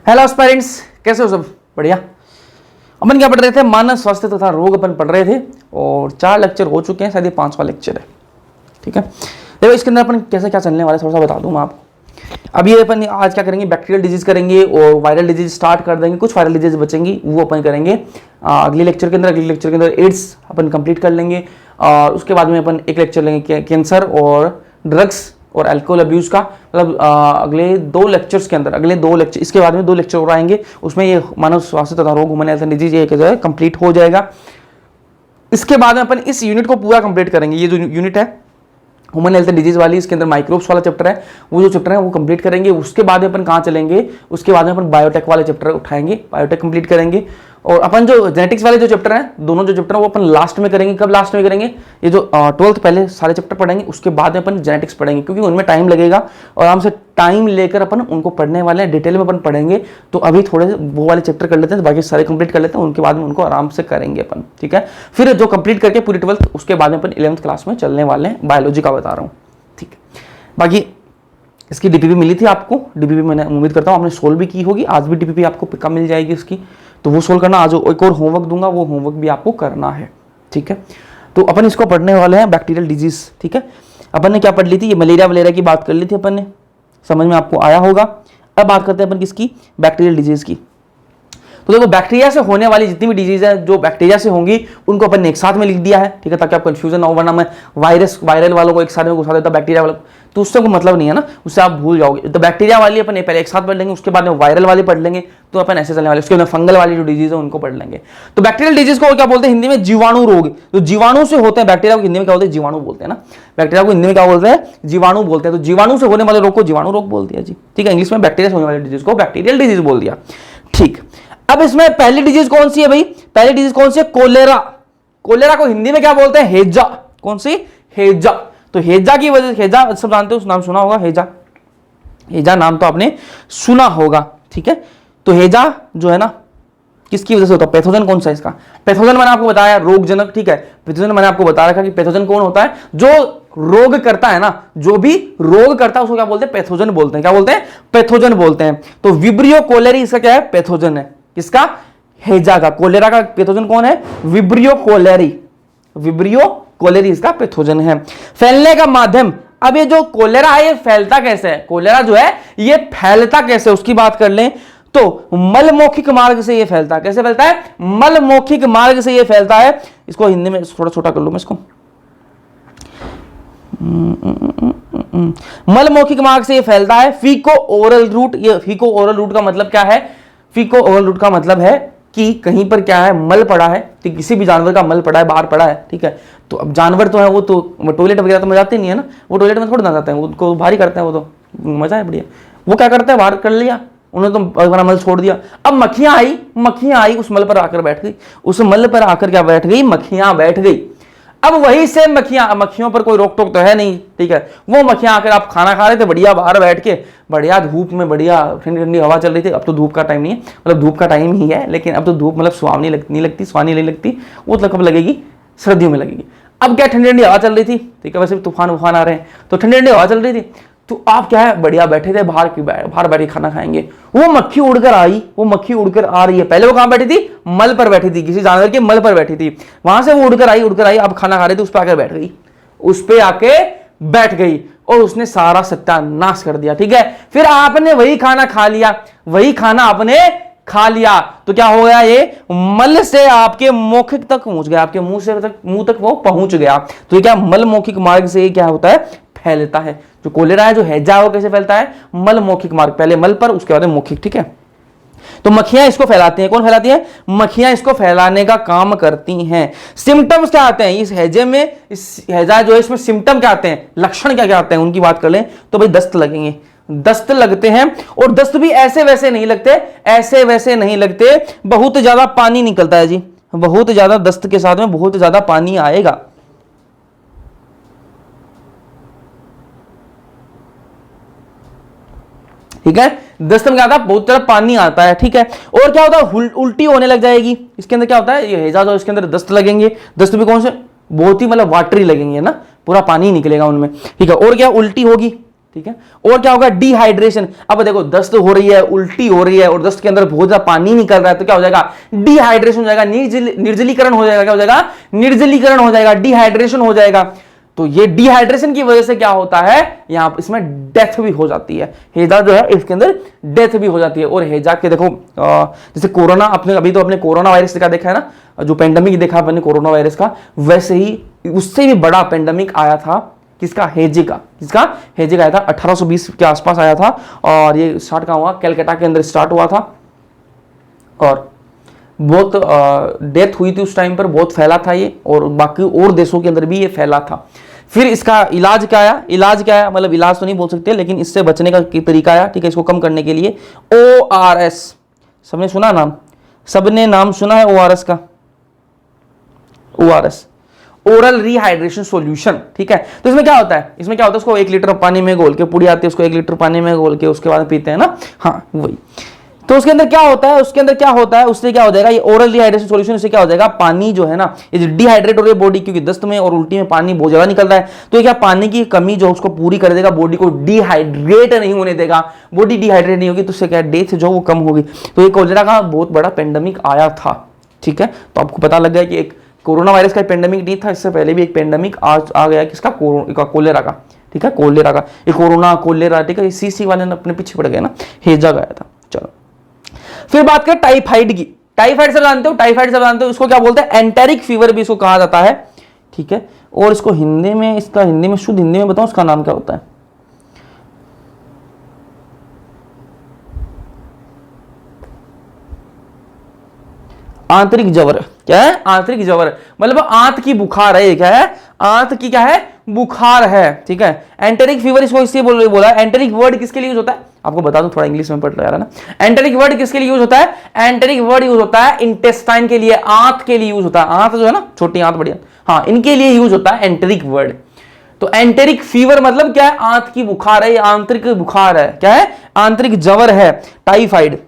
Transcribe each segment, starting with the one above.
Hello parents, कैसे हो सब? बढ़िया। अपन क्या पढ़ रहे थे? मानव स्वास्थ्य तथा रोग अपन पढ़ रहे थे और 4 लेक्चर हो चुके हैं, शायद ये 5वां लेक्चर है। ठीक है, देखो इसके अंदर अपन कैसे क्या चलने वाला है थोड़ा सा बता दूं मैं आपको। अब ये अपन आज क्या करेंगे, बैक्टीरियल डिजीज करेंगे और वायरल डिजीज स्टार्ट कर देंगे। कुछ वायरल डिजीज बचेंगी वो अपन करेंगे अगले लेक्चर के अंदर। एड्स अपन कंप्लीट कर लेंगे और उसके बाद में अपन एक लेक्चर लेंगे कैंसर और ड्रग्स और अल्कोहल अब्यूज का। मतलब अगले 2 लेक्चर्स के अंदर, इसके बाद में 2 लेक्चर और आएंगे, उसमें ये मानव स्वास्थ्य तथा रोग ह्यूमन हेल्थ एंड डिजीज एक जो है कंप्लीट हो जाएगा। इसके बाद में अपन इस यूनिट को पूरा कंप्लीट करेंगे। ये जो यूनिट है ह्यूमन हेल्थ एंड डिजीज वाली, इसके अंदर माइक्रोब्स वाला चैप्टर है, वो जो चैप्टर है वो कंप्लीट करेंगे। उसके बाद में अपन कहाँ चलेंगे, उसके बाद में अपन बायोटेक वाले चैप्टर उठाएंगे, बायोटेक कंप्लीट करेंगे। और अपन जो जेनेटिक्स वाले जो चैप्टर हैं, दोनों जो चैप्टर है वो अपन लास्ट में करेंगे। कब लास्ट में करेंगे? ये जो 12th पहले सारे चैप्टर पढ़ेंगे, उसके बाद में अपन जेनेटिक्स पढ़ेंगे, क्योंकि उनमें टाइम लगेगा और आराम से टाइम लेकर अपन उनको पढ़ने वाले हैं, डिटेल में अपन पढ़ेंगे। तो अभी थोड़े वो वाले चैप्टर कर लेते हैं, बाकी सारे कंप्लीट कर लेते हैं, उनके बाद में उनको आराम से करेंगे अपन। ठीक है, फिर जो कंप्लीट करके पूरी 12th, उसके बाद में अपन 11th क्लास में चलने वाले हैं। बायोलॉजी का बता रहा हूँ। ठीक है, बाकी इसकी डीपीपी मिली थी आपको। डीपीपी मैंने उम्मीद करता हूँ आपने सोल्व भी की होगी। आज भी डीपीपी आपको कम मिल जाएगी इसकी, तो वो सोल्व करना। आज एक और होमवर्क दूंगा, वो होमवर्क भी आपको करना है। ठीक है, तो अपन इसको पढ़ने वाले हैं बैक्टीरियल डिजीज। ठीक है, अपन ने क्या पढ़ ली थी? ये मलेरिया वलेरिया की बात कर ली थी अपन ने, समझ में आपको आया होगा। अब बात करते हैं अपन किसकी? बैक्टीरियल डिजीज की। तो देखो, बैक्टीरिया से होने वाली जितनी भी डिजीज है, जो बैक्टीरिया से होंगी, उनको अपन ने एक साथ में लिख दिया है। ठीक है, ताकि आप कंफ्यूजन ना हो, वरना मैं वायरल वालों को एक साथ में घुसा देता, बैक्टीरिया वालों, तो उससे कोई मतलब नहीं है ना, उससे आप भूल जाओगे। तो बैक्टीरिया वाली अपन पहले एक साथ पढ़ लेंगे, उसके बाद में वायरल वाली पढ़ लेंगे, तो अपन ऐसे चलने वाले। उसके बाद फंगल वाली जो डिजीज है उनको पढ़ लेंगे। तो बैक्टीरियल डिजीज को क्या बोलते हैं हिंदी में? जीवाणु रोग। तो जीवाणु से होते हैं बैक्टीरिया को हिंदी में क्या बोलते हैं? जीवाणु बोलते हैं ना। बैक्टीरिया को हिंदी में क्या बोलते हैं? जीवाणु बोलते हैं। तो जीवाणु से होने वाले रोग को जीवाणु रोग बोल दिया जी। ठीक है, इंग्लिश में बैक्टीरिया से होने वाली डिजीज को बैक्टीरियल डिजीज बोल दिया। ठीक, अब इसमें पहली डिजीज कौन सी है भाई? पहली डिजीज कौन सी है? कोलेरा। कोलेरा को हिंदी में क्या बोलते हैं? हेजा। कौन सी? हेजा। तो हेजा की वजह से, हेजा सब जानते हो, नाम सुना होगा हेजा। हेजा नाम तो आपने सुना होगा। ठीक है, तो हेजा जो है ना, किसकी वजह से होता है? पैथोजन कौन सा है इसका? पैथोजन मैंने आपको बताया रोगजनक। ठीक है, पैथोजन मैंने आपको बता रखा कि पैथोजन कौन होता है? जो रोग करता है ना, जो भी रोग करता है उसको क्या बोलते हैं? पैथोजन बोलते हैं। क्या बोलते हैं? पैथोजन बोलते हैं। तो विब्रियो कोलेरी इसका क्या है? पैथोजन है। किसका? हेजा का। कोलेरा का पैथोजन कौन है? Vibrio cholerae. विब्रियो कोलेरी इसका पैथोजन है। फैलने का माध्यम, अब ये जो कोलेरा है ये फैलता कैसे है? कोलेरा जो है ये फैलता कैसे, उसकी बात कर लें तो मलमौखिक मार्ग से ये फैलता है। कैसे फैलता है? मलमौखिक मार्ग से ये फैलता है। इसको हिंदी में थोड़ा छोटा कर लूं मैं इसको। मलमौखिक मार्ग से ये फैलता है। फीको ओरल रूट। ये फीको ओरल रूट का मतलब क्या है? फीको ओरल रूट का मतलब है कि कहीं पर क्या है, मल पड़ा है, ठीक, किसी भी जानवर का मल पड़ा है, बाहर पड़ा है। ठीक है, तो अब जानवर तो है वो तो टॉयलेट वगैरह तो में जाते नहीं है ना, वो टॉयलेट में थोड़ा ना जाते हैं, उनको भारी करते हैं, वो तो मजा है बढ़िया। वो क्या करते हैं? बाहर कर लिया उन्होंने, तो अपना मल छोड़ दिया। अब मक्खियां आई उस मल पर आकर बैठ गई। उस मल पर आकर क्या बैठ गई? मक्खियां बैठ गई। अब वही से मक्खियों पर कोई रोक टोक तो है नहीं। ठीक है, वो मक्खियां आकर, आप खाना खा रहे थे बढ़िया बाहर बैठ के, बढ़िया धूप में, बढ़िया ठंडी ठंडी हवा चल रही थी। अब तो धूप का टाइम नहीं है, मतलब धूप का टाइम ही है, लेकिन अब तो धूप मतलब सुहावनी नहीं लगती। वो तो कब लगेगी? सर्दियों में लगेगी। अब क्या, ठंडी ठंडी हवा चल रही थी। ठीक है, वैसे भी तूफान आ रहे हैं, तो ठंडी ठंडी हवा चल रही थी, तो आप क्या है, बढ़िया बैठे थे बाहर बैठ के खाना खाएंगे। वो मक्खी उड़कर आ रही है। पहले वो कहां बैठी थी? मल पर बैठी थी, किसी जानवर के मल पर बैठी थी। वहां से वो उड़कर आई, आप खाना खा रहे थे, उस पर आकर बैठ गई, और उसने सारा सत्यानाश कर दिया। ठीक है, फिर आपने वही खाना खा लिया, तो क्या हो गया? ये मल से आपके मौखिक तक पहुंच गया, आपके मुंह तक वो पहुंच गया। तो ये क्या, मल मौखिक मार्ग से क्या होता है? फैलता है। जो कोलेरा है, जो हैजा है, वो कैसे फैलता है? मल मौखिक मार्ग, पहले मल पर, उसके बाद मौखिक। ठीक है, तो मक्खियां इसको फैलाती हैं। कौन फैलाती है? मक्खियां इसको फैलाने का काम करती हैं। सिम्टम्स क्या आते हैं इस हैजे में? इस हैजा जो है इसमें सिम्टम क्या आते हैं, लक्षण क्या क्या आते हैं, उनकी बात कर लें तो भाई दस्त लगेंगे, दस्त लगते हैं। और दस्त भी ऐसे वैसे नहीं लगते, बहुत ज्यादा पानी निकलता है जी, बहुत ज्यादा दस्त के साथ में बहुत ज्यादा पानी आएगा। ठीक है, दस्त में क्या आता है? बहुत ज्यादा पानी आता है। ठीक है, और क्या होता है? उल्टी होने लग जाएगी। इसके अंदर क्या होता है? ये हैजा जो, इसके अंदर दस्त लगेंगे। दस्त भी कौन से? बहुत ही मतलब वाटरी लगेंगे ना, पूरा पानी निकलेगा उनमें। ठीक है, और क्या? उल्टी होगी। ठीक है। और क्या होगा, डिहाइड्रेशन। अब देखो दस्त हो रही है, उल्टी हो रही है और दस्त के अंदर बहुत ज्यादा पानी निकल रहा है, तो क्या हो जाएगा, डिहाइड्रेशन हो जाएगा, निर्जलीकरण हो जाएगा। क्या हो जाएगा, निर्जलीकरण हो जाएगा, डिहाइड्रेशन हो जाएगा। तो ये डिहाइड्रेशन की वजह से क्या होता है, यहां इसमें डेथ भी हो जाती है। हैजा जो है इसके अंदर डेथ भी हो जाती है। और हैजा के देखो जैसे कोरोना, अपने अभी तो अपने कोरोना वायरस का देखा है ना, जो पेंडेमिक देखा अपने कोरोना वायरस का, वैसे ही उससे भी बड़ा पेंडेमिक आया था किसका, हैजे का। किसका, हैजे का आया था 1820 के आसपास आया था। और ये स्टार्ट कहां हुआ, कलकत्ता के अंदर स्टार्ट हुआ था और बहुत डेथ हुई थी उस टाइम पर, बहुत फैला था ये, और बाकी और देशों के अंदर भी ये फैला था। फिर इसका इलाज क्या आया, इलाज क्या आया, मतलब इलाज तो नहीं बोल सकते, लेकिन इससे बचने का तरीका आया, ठीक है, इसको कम करने के लिए ORS। सबने सुना नाम, सबने नाम सुना है ORS का, ORS, ओरल रिहाइड्रेशन सॉल्यूशन, ठीक है। तो इसमें क्या होता है, इसमें क्या होता है, उसको 1 लीटर पानी में घोल के, पुड़ी आती है उसको 1 लीटर पानी में घोल के उसके बाद पीते हैं ना, हाँ वही। तो उसके अंदर क्या होता है, उसके अंदर क्या होता है, उससे क्या हो जाएगा, ये ओरल डिहाइड्रेशन सॉल्यूशन, इससे क्या हो जाएगा, पानी जो है ना, ये डिहाइड्रेट हो रही है बॉडी, क्योंकि दस्त में और उल्टी में पानी बहुत ज्यादा निकल रहा है। तो ये क्या, पानी की कमी जो उसको पूरी कर देगा, बॉडी को डिहाइड्रेट नहीं होने देगा, बॉडी डिहाइड्रेट नहीं होगी तो उससे क्या, डेथ जो वो कम होगी। तो ये कोलेरा का बहुत बड़ा पेंडेमिक आया था, ठीक है। तो आपको पता लग गया कि एक कोरोना वायरस का पेंडेमिक नहीं था, इससे पहले भी एक पेंडेमिक आ गया किसका, कोलेरा का, ठीक है, कोलेरा का। ये कोरोना कोलेरा, ठीक है, सीसी वाले ने अपने पीछे पड़ गए ना, हैजा गया था। चलो फिर बात करें टाइफाइड की। टाइफाइड सब जानते हो, टाइफाइड सब जानते हो, इसको क्या बोलते हैं, एंटेरिक फीवर भी इसको कहा जाता है, ठीक है। और इसको हिंदी में, इसका हिंदी में, शुद्ध हिंदी में बताऊं इसका नाम क्या होता है, आंतरिक जवर। क्या है, आंतरिक जवर, मतलब आंत की बुखार है, क्या है, आंत की क्या है, बुखार है, ठीक है। एंटेरिक फीवर इसको इसलिए बोला। एंटेरिक वर्ड किसके लिए यूज होता है, आपको बता दूं, थोड़ा इंग्लिश में पढ़ रहा है ना। एंटेरिक वर्ड किसके लिए यूज होता है, एंटेरिक वर्ड यूज होता है इंटेस्टाइन के लिए, आंत के लिए यूज होता है। आंत जो है ना, छोटी आंत बड़ी आंत, हाँ, इनके लिए यूज होता है एंटेरिक वर्ड। तो एंटेरिक फीवर मतलब क्या है, आंत की बुखार है, आंतरिक बुखार है, क्या है, आंतरिक जवर है, टाइफाइड।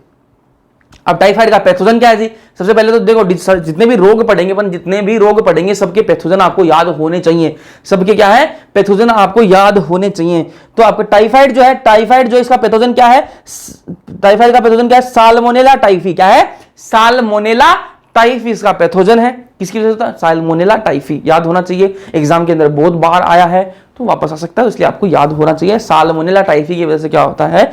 अब टाइफाइड का पैथोजन क्या है जी, सबसे पहले तो देखो जितने भी रोग पढ़ेंगे अपन, जितने भी रोग पढ़ेंगे सबके पैथोजन आपको याद होने चाहिए, सबके क्या है, पैथोजन आपको याद होने चाहिए। तो आपका टाइफाइड जो है, टाइफाइड जो इसका पैथोजन क्या है, टाइफाइड का पैथोजन क्या है, साल्मोनेला टाइफी, क्या है, साल्मोनेला टाइफी इसका पैथोजन है। किसकी वजह से, साल्मोनेला टाइफी, याद होना चाहिए, एग्जाम के अंदर बहुत बार आया है तो वापस आ सकता है, इसलिए आपको याद होना चाहिए, साल्मोनेला टाइफी की वजह से क्या होता है,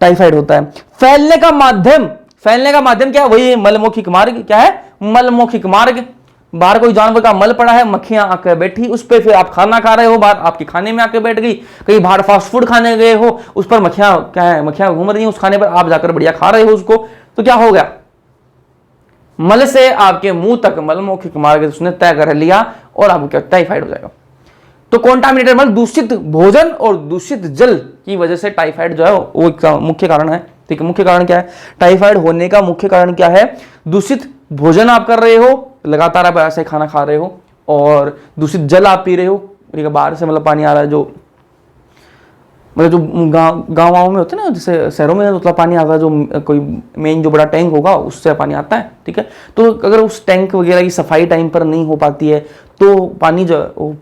टाइफाइड होता है। फैलने का माध्यम, फैलने का माध्यम क्या है, वही मलमौखिक मार्ग, क्या है, मलमौखिक मार्ग। बाहर कोई जानवर का मल पड़ा है, मक्खियां आकर बैठी उस पर, फिर आप खाना खा रहे हो, बाहर आपके खाने में आकर बैठ गई, कहीं बाहर फास्ट फूड खाने गए हो, उस पर मक्खियां, क्या है, मक्खियां घूम रही हैं उस खाने पर, आप जाकर बढ़िया खा रहे हो उसको, तो क्या हो गया, मल से आपके मुंह तक मलमौखिक मार्ग उसने तय कर लिया और आपको क्या, टाइफाइड हो जाएगा। तो कॉन्टामिनेटेड मतलब दूषित भोजन और दूषित जल की वजह से टाइफाइड जो है वो एक मुख्य कारण है, ठीक है। मुख्य कारण क्या है, टाइफाइड होने का मुख्य कारण क्या है, दूषित भोजन आप कर रहे हो, लगातार आप ऐसे खाना खा रहे हो, और दूषित जल आप पी रहे हो, बाहर से मतलब पानी आ रहा है, जो मतलब जो गाँव में होते हैं ना, जैसे शहरों में उतना पानी आता है, जो कोई मेन जो बड़ा टैंक होगा उससे पानी आता है, ठीक है। तो अगर उस टैंक वगैरह की सफाई टाइम पर नहीं हो पाती है तो पानी जो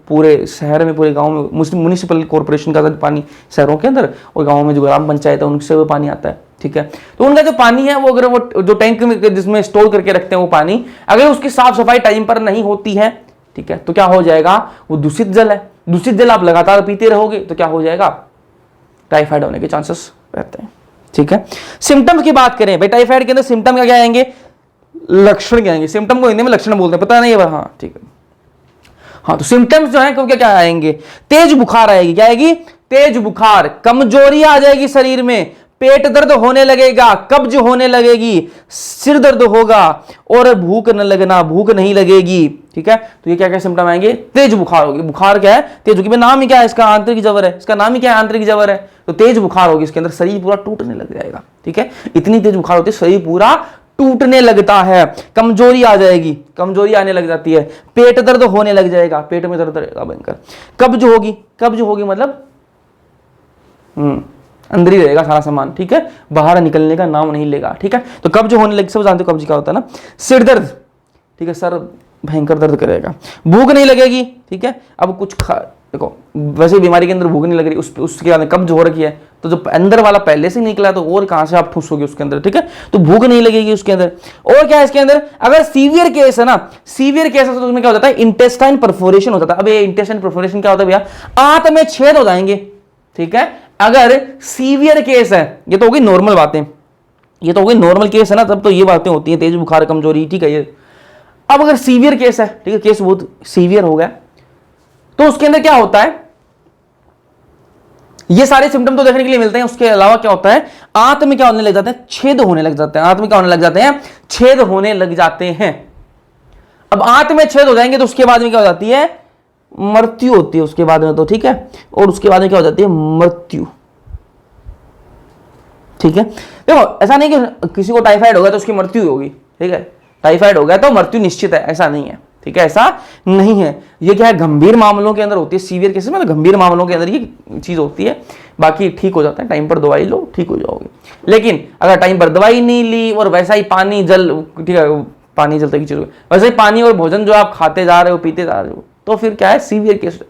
पूरे शहर में, पूरे गांव में, म्यूनिसिपल कॉर्पोरेशन का पानी शहरों के अंदर और गाँव में जो ग्राम पंचायत है उनसे वो पानी आता है, ठीक है। तो उनका जो पानी है वो, अगर वो जो टैंक में जिसमें स्टोर करके रखते हैं वो पानी, अगर उसकी साफ सफाई टाइम पर नहीं होती है, ठीक है, तो क्या हो जाएगा, वो दूषित जल है। दूषित जल आप लगातार पीते रहोगे तो क्या हो जाएगा, टाइफाइड होने के चांसेस रहते हैं, ठीक है। सिम्टम्स की बात करें भाई, टाइफाइड के अंदर सिम्टम क्या आएंगे, लक्षण क्या आएंगे, सिम्टम को हिंदी में लक्षण बोलते हैं, पता नहीं है, हाँ ठीक है। हाँ, तो सिम्टम्स जो है क्या क्या आएंगे, तेज बुखार आएगी, क्या आएगी, तेज बुखार, कमजोरी आ जाएगी शरीर में, पेट दर्द होने लगेगा, कब्ज होने लगेगी, सिर दर्द होगा और भूख न लगना, भूख नहीं लगेगी, ठीक है। तो ये क्या क्या सिम्टम आएंगे, तेज बुखार होगी। बुखार क्या है, तेज होगी, नाम ही क्या है इसका, आंतरिक जवर है, इसका नाम ही क्या है, आंतरिक जवर है। तो तेज बुखार होगी, इसके अंदर शरीर पूरा टूटने लग जाएगा, ठीक है। इतनी तेज बुखार होती है, शरीर पूरा टूटने लगता है, कमजोरी आ जाएगी, कमजोरी आने लग जाती है, पेट दर्द होने लग जाएगा, पेट में दर्द रहेगा भयंकर, कब्ज होगी, कब्ज होगी मतलब अंदर ही रहेगा सारा सामान, ठीक है, बाहर निकलने का नाम नहीं लेगा, ठीक है। तो कब्ज होने लगे, सब जानते हो कब्ज क्या होता है ना, सिर दर्द, ठीक है, सर भयंकर दर्द करेगा, भूख नहीं लगेगी, ठीक है। अब कुछ देखो वैसे बीमारी के अंदर भूख नहीं लग रही, उसके बाद कब्ज हो रखी है, तो जो अंदर वाला पहले से निकला तो और कहां से आप ठूसोगे उसके अंदर, ठीक है, तो भूख नहीं लगेगी उसके अंदर। और क्या है इसके अंदर, अगर सीवियर केस है ना, सीवियर केस है तो उसमें क्या हो जाता है, इंटेस्टाइन परफोरेशन हो जाता है। अब ये इंटेस्टाइन परफोरेशन क्या होता है भैया, आंत में छेद हो जाएंगे, ठीक है, अगर सीवियर केस है। ये तो होगी नॉर्मल बातें, ये तो होगी नॉर्मल केस है ना, तब तो ये बातें होती हैं, तेज बुखार कमजोरी, ठीक है ये। अब अगर सीवियर केस है, ठीक है, केस बहुत सीवियर हो गया, तो उसके अंदर क्या होता है, ये सारे सिम्टम तो देखने के लिए मिलते हैं, उसके अलावा क्या होता है, आंत में क्या होने लग जाते हैं, छेद होने लग जाते हैं, आंत में क्या होने लग जाते हैं, छेद होने लग जाते हैं। अब आंत में छेद हो जाएंगे तो उसके बाद में क्या हो जाती है, मृत्यु होती है उसके बाद में, तो ठीक है, और उसके बाद में क्या हो जाती है, मृत्यु, ठीक है। देखो ऐसा नहीं कि किसी को टाइफाइड हो गया तो उसकी मृत्यु होगी, ठीक है, टाइफाइड हो गया तो मृत्यु निश्चित है, ऐसा नहीं है, ठीक है, ऐसा नहीं है। ये क्या है, गंभीर मामलों के अंदर होती है, सीवियर केसेस में, गंभीर मामलों के अंदर ये चीज होती है, बाकी ठीक हो जाता है, टाइम पर दवाई लो ठीक हो जाओगे। लेकिन अगर टाइम पर दवाई नहीं ली और वैसा ही पानी जल, ठीक है, पानी जल तक की चीज, वैसे ही पानी और भोजन जो आप खाते जा रहे हो, पीते जा रहे हो, तो फिर क्या है, सीवियर केस।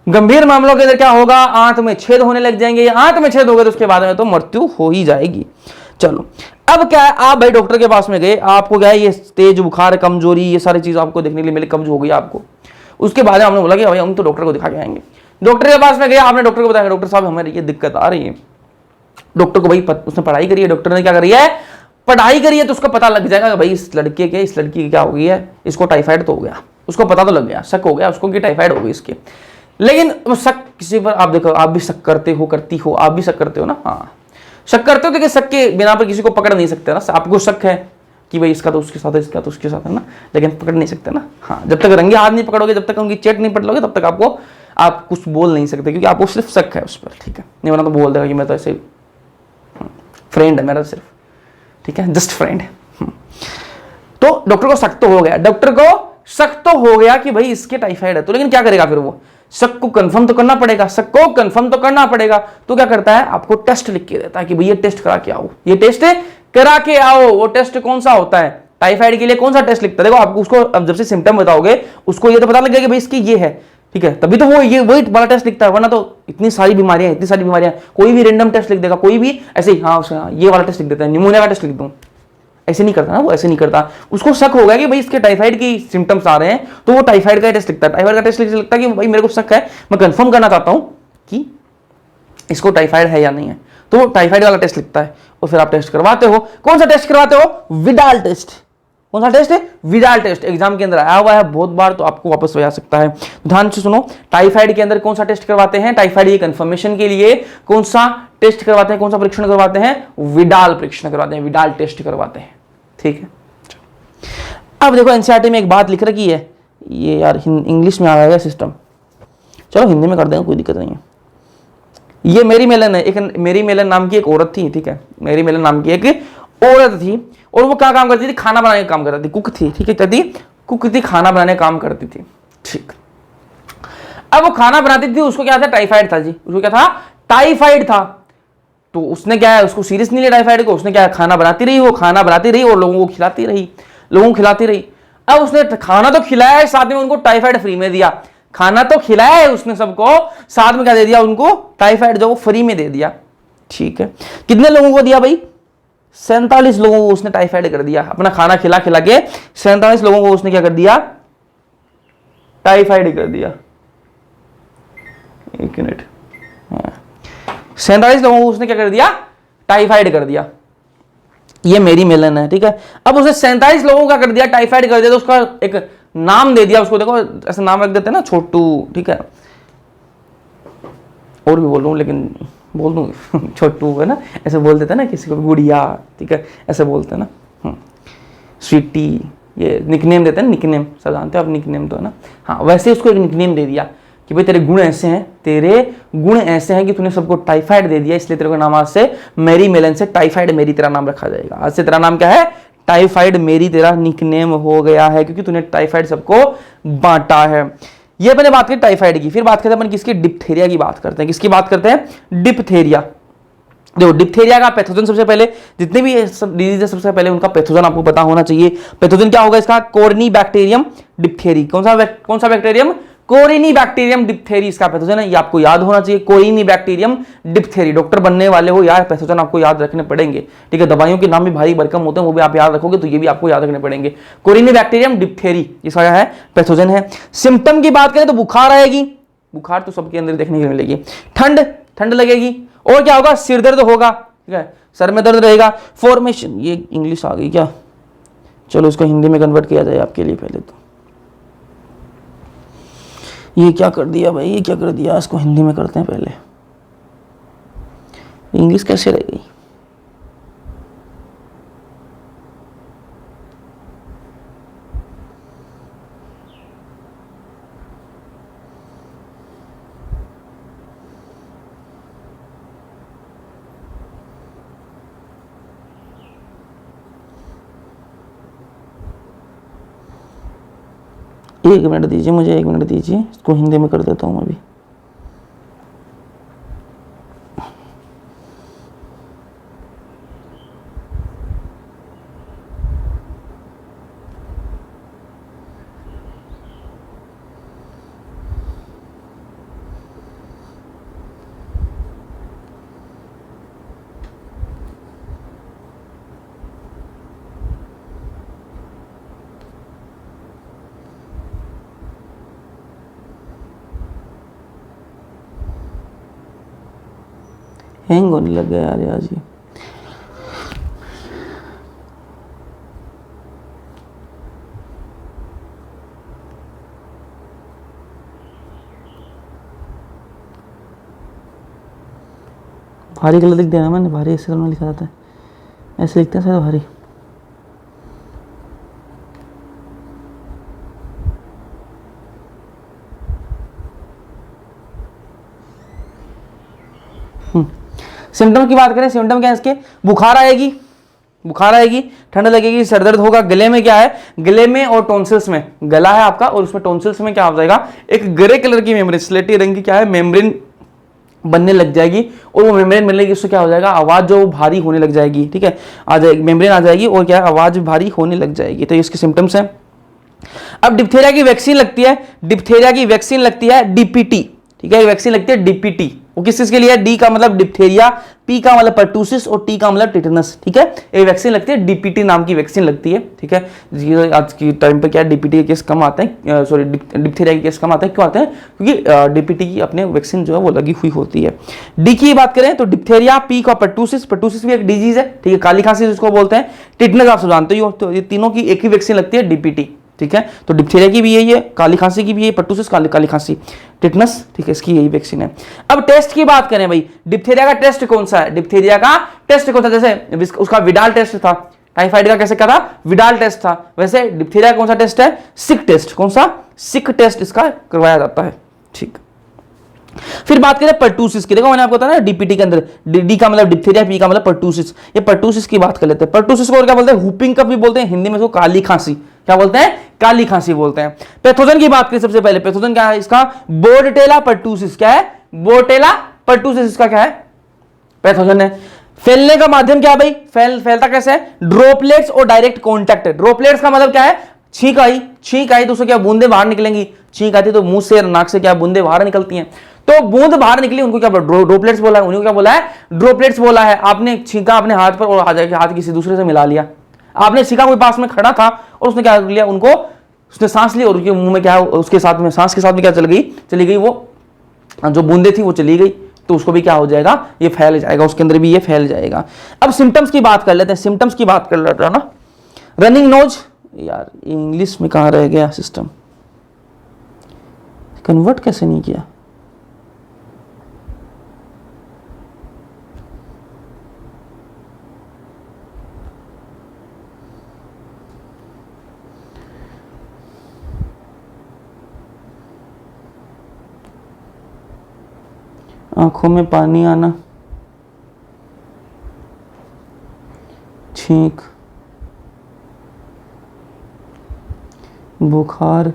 गंभीर मामलों के अंदर क्या होगा, आंत में छेद होने लग जाएंगे, आंत में छेद हो गए तो उसके बाद में तो मृत्यु हो ही जाएगी। चलो अब क्या है, आप भाई डॉक्टर के पास में गए, आपको क्या है, ये तेज बुखार कमजोरी ये सारी चीज आपको देखने के लिए मिले, कब्ज हो गई आपको। उसके बाद हमने बोला कि भाई हम तो डॉक्टर को दिखा के आएंगे। डॉक्टर के पास में गए, आपने डॉक्टर को बताया, डॉक्टर साहब हमें ये दिक्कत आ रही है। डॉक्टर को भाई उसने पढ़ाई करी है, डॉक्टर ने क्या करी है, पढ़ाई करी है, तो उसको पता लग जाएगा कि भाई इस लड़के के, इस लड़की की क्या हो गई है, इसको टाइफाइड तो हो गया, उसको पता तो लग गया, शक हो गया उसको कि टाइफाइड हो गई इसके। लेकिन वो शक किसी पर, आप देखो आप भी शक करते हो, करती हो, आप भी शक करते हो ना, हाँ शक करते हो, लेकिन शक के बिना पर किसी को पकड़ नहीं सकते ना। आपको शक है कि भाई इसका तो उसके साथ है, इसका तो उसके साथ है ना, लेकिन पकड़ नहीं सकते ना। हाँ जब तक रंगे हाथ नहीं पकड़ोगे, जब तक उनकी चेट नहीं पकड़ोगे, तब तक आपको आप कुछ बोल नहीं सकते, क्योंकि आपको सिर्फ शक है उस पर, ठीक है, नहीं वरना तो बोल देगा कि मैं तो ऐसे फ्रेंड है मेरा सिर्फ, ठीक है, जस्ट फ्रेंड है। तो डॉक्टर को शक तो हो गया, डॉक्टर को शक तो हो गया कि भाई इसके टाइफाइड है, तो लेकिन क्या करेगा फिर वो, शक को कंफर्म तो करना पड़ेगा, शक को कंफर्म तो करना पड़ेगा। तो क्या करता है, आपको टेस्ट लिख के देता है कि भाई ये टेस्ट करा के आओ, ये टेस्ट करा के आओ। वो टेस्ट कौन सा होता है, टाइफाइड के लिए कौन सा टेस्ट लिखता है, देखो आपको उसको, अब जब से सिम्टम बताओगे उसको ये तो पता लगेगा कि भाई इसकी ये है, ठीक है, तभी तो वो ये वही वाला टेस्ट लिखता है, वरना तो इतनी सारी बीमारियां, कोई भी रेंडम टेस्ट लिख देगा, कोई भी ऐसे ही, हाँ ये वाला टेस्ट लिख देता है, निमोनिया का टेस्ट लिख दूं, ऐसे नहीं करता ना वो, ऐसे नहीं करता। उसको शक होगा कि भाई इसके टाइफाइड की सिम्टम्स आ रहे हैं, तो वो टाइफाइड का टेस्ट लिखता है, टाइफाइड का टेस्ट लिखता है कि भाई मेरे को शक है, मैं कंफर्म करना चाहता हूं कि इसको टाइफाइड है या नहीं है, तो वो टाइफाइड वाला टेस्ट लिखता है, और फिर आप टेस्ट करवाते हो। कौन सा टेस्ट करवाते हो, विडाल टेस्ट। कौन सा टेस्ट है, विडाल टेस्ट, एग्जाम के अंदर आया हुआ है बहुत बार, तो आपको वापस आ सकता है। ध्यान से सुनो, टाइफाइड के अंदर कौन सा टेस्ट करवाते हैं, टाइफाइड की कंफर्मेशन के लिए कौन सा टेस्ट करवाते हैं, कौन सा परीक्षण करवाते हैं, विडाल परीक्षण करवाते हैं, विडाल टेस्ट करवाते हैं, ठीक है। अब देखो एनसीईआरटी में एक बात लिख रखी है, ये यार इंग्लिश में आ गया सिस्टम, चलो हिंदी में कर देंगे, कोई दिक्कत नहीं है। ये मेरी मेलन है, एक मेरी मेलन नाम की एक औरत थी, ठीक है, मेरी मेलन नाम की एक औरत थी, और वो क्या काम करती थी, खाना बनाने का काम करती थी, कुक थी, ठीक है, कहती कुक थी, खाना बनाने का काम करती थी, ठीक। अब वो खाना बनाती थी, उसको क्या था, टाइफाइड था जी, उसको क्या था, टाइफाइड था। तो उसने क्या है, उसको सीरियस नहीं लिया टाइफाइड को, उसने क्या है, खाना बनाती रही, वो खाना बनाती रही और लोगों को खिलाती रही, लोगों को खिलाती रही। अब उसने खाना तो खिलाया है, साथ में उनको टाइफाइड फ्री में दिया, खाना तो खिलाया है उसने सबको, साथ में क्या दे दिया उनको, टाइफाइड जो वो फ्री में दे दिया, ठीक है। कितने लोगों को दिया भाई, 47 लोगों को उसने टाइफाइड कर दिया, अपना खाना खिला खिला के 47 लोगों को उसने क्या कर दिया, टाइफाइड कर दिया। एक मिनट, 47 लोगों को उसने क्या कर दिया, टाइफाइड कर दिया। ये मेरी मेलन है, ठीक है। अब उसने 47 लोगों का कर दिया, टाइफाइड कर दिया, तो उसका एक नाम दे दिया उसको, देखो ऐसा नाम रख देते हैं ना, छोटू, ठीक है, और भी बोल रहा हूं लेकिन बोल दूं छोटू है ना, ऐसे बोल देते हैं ना किसी को, गुड़िया, ठीक है, ऐसे बोलते हैं ना, स्वीटी, ये निकनेम देते हैं, निकनेम सब जानते हो आप, निकनेम तो है ना, हाँ वैसे उसको एक निकनेम दे दिया कि भाई तेरे गुण ऐसे हैं, तेरे गुण ऐसे हैं कि तूने सबको टाइफाइड दे दिया, इसलिए तेरे को नाम आज से मेरी मेलन से टाइफाइड मेरी तेरा नाम रखा जाएगा। आज से तेरा नाम क्या है, टाइफाइड मेरी तेरा निकनेम हो गया है, क्योंकि तूने टाइफाइड सबको बांटा है। ये अपने बात की टाइफाइड की, फिर बात करते हैं अपन किसकी, डिप्थेरिया की बात करते हैं। किसकी बात करते हैं, डिप्थेरिया। देखो डिप्थेरिया का पैथोजन, सबसे पहले जितने भी डिजीज है सबसे पहले उनका पैथोजन आपको पता होना चाहिए। पैथोजन क्या होगा इसका, कोर्नी बैक्टीरियम डिप्थेरी। कौन सा बैक्टीरियम, कोरिनीबैक्टीरियम डिप्थेरी इसका पैथोजन है, ये आपको याद होना चाहिए। कोरिनीबैक्टीरियम डिप्थेरी, डॉक्टर बनने वाले हो यार, पैथोजन आपको याद रखने पड़ेंगे, ठीक है। दवाइयों के नाम भी भारी भरकम होते हैं, वो भी आप याद रखोगे तो ये भी आपको याद रखने पड़ेंगे। कोरिनीबैक्टीरियम डिप्थेरी इसका क्या है, पैथोजन है। सिम्टम की बात करें तो बुखार आएगी, बुखार तो सबके अंदर देखने को मिलेगी। ठंड लगेगी, और क्या होगा, सिर दर्द होगा, ठीक है, सर में दर्द रहेगा। फॉर्मेशन, ये इंग्लिश आ गई क्या, चलो इसको हिंदी में कन्वर्ट किया जाए आपके लिए। पहले तो ये क्या कर दिया भाई, ये क्या कर दिया, इसको हिंदी में करते हैं पहले। इंग्लिश कैसे रह गई, एक मिनट दीजिए मुझे, एक मिनट दीजिए, इसको हिंदी में कर देता हूँ अभी। हैंग होने लग गया यार आज ये। भारी गलत लिख दिया ना मैंने, भारी ऐसे कलर लिखा जाता है, ऐसे लिखते हैं शायद भारी। सिम्टम की बात करें, सिम्टम क्या है इसके, बुखार आएगी, ठंड लगेगी, सर दर्द होगा। गले में क्या है, गले में और टॉन्सिल्स में, गला है आपका और उसमें टॉन्सिल्स में क्या हो जाएगा, एक ग्रे कलर की मेम्ब्रेन, स्लेटी रंग की क्या है, मेम्ब्रेन बनने लग जाएगी। और वो मेम्ब्रेन बनने की उससे क्या हो जाएगा, आवाज जो भारी होने लग जाएगी, ठीक है, आ जाएगी, मेम्ब्रेन आ जाएगी और क्या है, आवाज भारी होने लग जाएगी। तो इसके सिम्टम्स हैं। अब डिप्थेरिया की वैक्सीन लगती है, डिप्थेरिया की वैक्सीन लगती है डीपीटी, ठीक है, वैक्सीन लगती है डीपीटी। वो किस चीज के लिए, डी का मतलब डिप्थेरिया, पी का मतलब पर्टूसिस और टी का मतलब टिटेनस, ठीक है। ये वैक्सीन लगती है, डीपीटी नाम की वैक्सीन लगती है, ठीक है। आज की टाइम पे क्या है, डीपीटी के केस कम आते हैं, सॉरी डिप्थेरिया के केस कम आते हैं। क्यों आते हैं, क्योंकि डीपीटी की अपने वैक्सीन जो है वो लगी हुई होती है। डी की बात करें तो डिप्थेरिया, पी का पर्टूसिस, पर्टूसिस भी एक डिजीज है, ठीक है, काली खांसी जिसको बोलते हैं, टिटेनस आप सब जानते हो। तो ये तीनों की एक ही वैक्सीन लगती है, डीपीटी, ठीक है। तो डिप्थेरिया की भी यही है, काली खांसी की भी है, पर्टूसिस काली खांसी, टिटनस, ठीक है, इसकी यही वैक्सीन है। अब टेस्ट की बात करें भाई, डिप्थेरिया का टेस्ट कौन सा है, डिप्थेरिया का टेस्ट कौन सा, जैसे उसका विडाल टेस्ट था, टाइफाइड का कैसे क्या था, विडाल टेस्ट था, वैसे डिप्थेरिया कौन सा टेस्ट है, सिक टेस्ट। कौन सा, सिक टेस्ट इसका करवाया जाता है, ठीक। फिर बात करें पर्टूसिस की, देखो मैंने आपको बताया ना डीपीटी के अंदर, डी का मतलब डिप्थेरिया, पी का मतलब पर्टूसिस। ये पर्टूसिस की बात कर लेते हैं। पर्टूसिस को और क्या बोलते हैं, हुपिंग कफ भी बोलते हैं, हिंदी में इसको काली खांसी, क्या बोलते हैं, काली खांसी बोलते हैं। पैथोजन की बात करें सबसे पहले, पैथोजन क्या है इसका, बोर्डेटेला पर्टूसिस, क्या है, बोर्डेटेला पर्टूसिस इसका क्या है, पैथोजन है। फैलने का माध्यम क्या भाई, फैलता कैसे है, ड्रॉपलेट्स और डायरेक्ट कॉन्टैक्ट। ड्रॉपलेट्स का मतलब क्या है, छींक आई तो उससे क्या बूंदे बाहर निकलेंगी, छींक आती तो मुंह से नाक से क्या बूंदे बाहर निकलती हैं, तो बूंद बाहर निकली उनको क्या ड्रॉपलेट्स बोला है, उन्हें क्या बोला है, ड्रॉपलेट्स बोला है। आपने छींका अपने हाथ पर और आ जाके हाथ किसी दूसरे से मिला लिया, आपने छींका कोई पास में खड़ा था और उसने क्या लिया, उनको उसने सांस लिया और उसके मुंह में क्या, उसके साथ में सांस के साथ में क्या चली गई वो जो बूंदे थी वो चली गई, तो उसको भी क्या हो जाएगा, ये फैल जाएगा, उसके अंदर भी ये फैल जाएगा। अब सिम्टम्स की बात कर लेते हैं, सिम्टम्स की बात कर लेते हैं ना। रनिंग नोज, यार इंग्लिश में कहाँ रह गया सिस्टम, कन्वर्ट कैसे नहीं किया, आंखों में पानी आना, छींक, बुखार,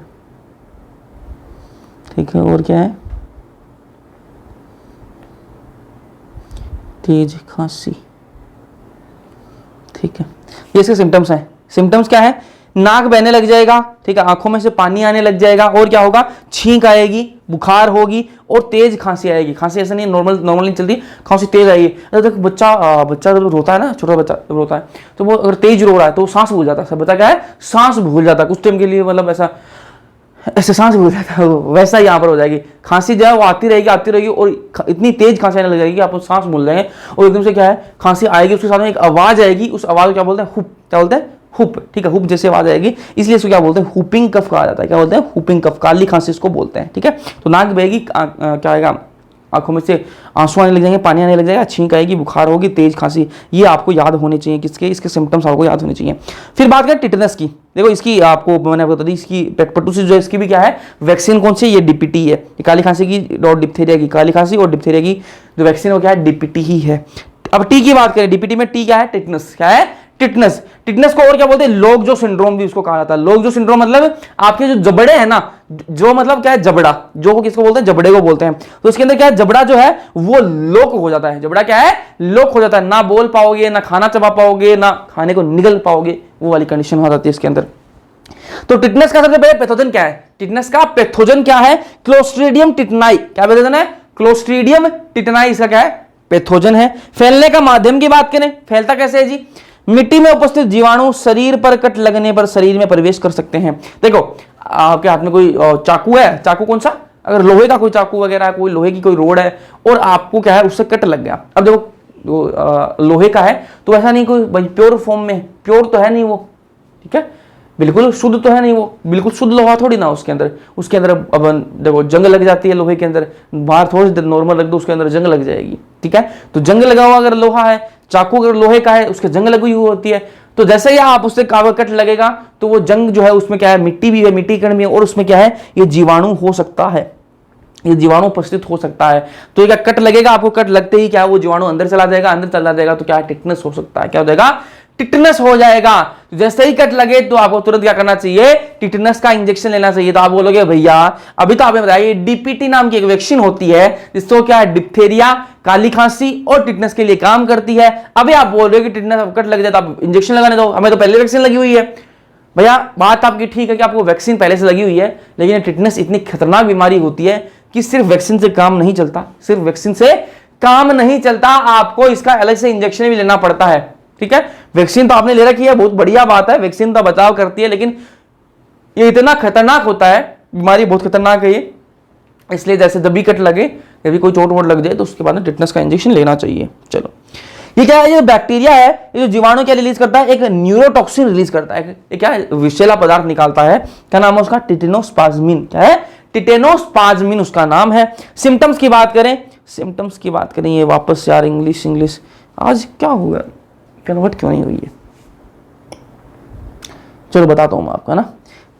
ठीक है, और क्या है, तेज खांसी, ठीक है, ये इसके सिम्टम्स हैं। सिम्टम्स क्या है, नाक बहने लग जाएगा, ठीक है, आंखों में से पानी आने लग जाएगा, और क्या होगा, छींक आएगी, बुखार होगी और तेज खांसी आएगी। खांसी ऐसा नहीं नॉर्मली चलती, खांसी तेज आएगी। अगर बच्चा जब रोता है ना, छोटा बच्चा जब रोता है तो वो अगर तेज रो रहा है तो सांस भूल जाता है। सब बता क्या है, सांस भूल जाता है कुछ टाइम के लिए, मतलब ऐसे सांस भूल जाता है, वैसा यहाँ पर हो जाएगी। खांसी जो है वो आती रहेगी और इतनी तेज खांसी आने लग जाएगी आप सांस भूल जाएंगे, और एकदम से क्या है, खांसी आएगी, उसके साथ में एक आवाज आएगी, उस आवाज को क्या बोलते हैं, हुप, क्या बोलते हैं, हुप, ठीक है, हुप जैसे आवाज आएगी, इसलिए इसको क्या बोलते हैं, हुपिंग कफ कहा जाता है। क्या बोलते हैं, हुपिंग कफ, काली खांसी इसको बोलते हैं, ठीक है। तो नाक बहेगी, क्या आएगा, आंखों में से आंसू आने लग जाएंगे, पानी आने लग जाएगा, छींक आएगी, बुखार होगी, तेज खांसी, ये आपको याद होने चाहिए, इसके सिम्टम्स आपको याद होने चाहिए। फिर बात करें टिटनस की, देखो इसकी आपको मैंने बता दी, इसकी पेटपर्टूसिस जो है इसकी भी क्या है, वैक्सीन कौन सी, ये डीपीटी है। काली खांसी की और डिप्थीरिया की, काली खांसी और डिप्थीरिया की जो वैक्सीन वो क्या है, डीपीटी ही है। अब टी की बात करें, डीपीटी में टी क्या है, टिटनस, क्या है, टिटनस। टिटनस को और क्या बोलते हैं, लोगजो सिंड्रोम भी उसको कहा जाता है। लोगजो सिंड्रोम मतलब आपके जो जबड़े हैं ना, जो मतलब क्या है, जबड़ा, जो किसको बोलते हैं, जबड़े को बोलते हैं। तो इसके अंदर क्या है, जबड़ा जो है वो लोक हो जाता है। जबड़ा क्या है, लोक हो जाता है, ना बोल पाओगे, ना खाना चबा पाओगे, ना खाने को निगल पाओगे, वो वाली कंडीशन हो जाती है इसके अंदर। तो टिटनस का सबसे पहले पैथोजन क्या है, टिटनस का पैथोजन क्या है, क्लोस्ट्रीडियम टिटनाई। क्या पैथोजन है, क्लोस्ट्रीडियम टिटनाई, इसका क्या है, पैथोजन है। फैलने का माध्यम की बात करें, फैलता कैसे है जी, मिट्टी में उपस्थित जीवाणु शरीर पर कट लगने पर शरीर में प्रवेश कर सकते हैं। देखो आपके हाथ में कोई चाकू है, चाकू कौन सा, अगर लोहे का कोई चाकू वगैरह है, कोई लोहे की कोई रोड है और आपको क्या है उससे कट लग गया। अब देखो लोहे का है तो ऐसा नहीं कोई प्योर फॉर्म में, प्योर तो है नहीं वो, ठीक है, बिल्कुल शुद्ध तो है नहीं वो, बिल्कुल शुद्ध लोहा थोड़ी ना उसके अंदर अब देखो जंग लग जाती है लोहे के अंदर, बाहर थोड़ी देर नॉर्मल रख दो उसके अंदर जंग लग जाएगी, ठीक है। तो जंग लगा हुआ अगर लोहा है, चाकू अगर लोहे का है उसके जंग लगी हुई होती है, तो जैसे ही आप उससे कावर कट लगेगा तो वो जंग जो है उसमें क्या है, मिट्टी भी है, मिट्टी कण भी है, और उसमें क्या है, ये जीवाणु हो सकता है, ये जीवाणु उपस्थित हो सकता है। तो क्या कट लगेगा आपको, कट लगते ही क्या वो जीवाणु अंदर चला जाएगा, तो क्या टिटनस हो सकता है, क्या हो जाएगा, टिटनस हो जाएगा। तो जैसे ही कट लगे तो आपको तुरंत क्या करना चाहिए, टिटनस का इंजेक्शन लेना चाहिए। तो आप बोलोगे भैया अभी तो आपने बताया डीपीटी नाम की एक वैक्सीन होती है जिसको क्या है, डिप्थेरिया, काली खांसी और टिटनस के लिए काम करती है। अभी आप बोल रहे हो कि टिटनस कट लग जाए तो आप इंजेक्शन लगाने दो, हमें तो पहले वैक्सीन लगी हुई है। भैया बात आपकी ठीक है कि आपको वैक्सीन पहले से लगी हुई है, लेकिन टिटनस इतनी खतरनाक बीमारी होती है कि सिर्फ वैक्सीन से काम नहीं चलता, सिर्फ वैक्सीन से काम नहीं चलता, आपको इसका अलग से इंजेक्शन भी लेना पड़ता है, ठीक है। वैक्सीन तो आपने ले रखी है, बहुत बढ़िया बात है, वैक्सीन तो बचाव करती है, लेकिन ये इतना खतरनाक होता है, बीमारी बहुत खतरनाक है ये, इसलिए जैसे जब भी कट लगे, जब भी कोई चोट वोट लग जाए तो उसके बाद टिटनस का इंजेक्शन लेना चाहिए। चलो ये क्या है, ये बैक्टीरिया है, ये जो जीवाणु क्या रिलीज करता है, एक न्यूरोटॉक्सिन रिलीज करता है, ये क्या है, विषैला पदार्थ निकालता है, क्या नाम है उसका, टिटेनोस्पाज्मिन, क्या है, टिटेनोस्पाज्मिन उसका नाम है। सिम्टम्स की बात करें, ये वापस यार इंग्लिश आज क्या हुआ, कन्वर्ट क्यों नहीं हुई है, चलो बताता हूं मैं आपको, है ना,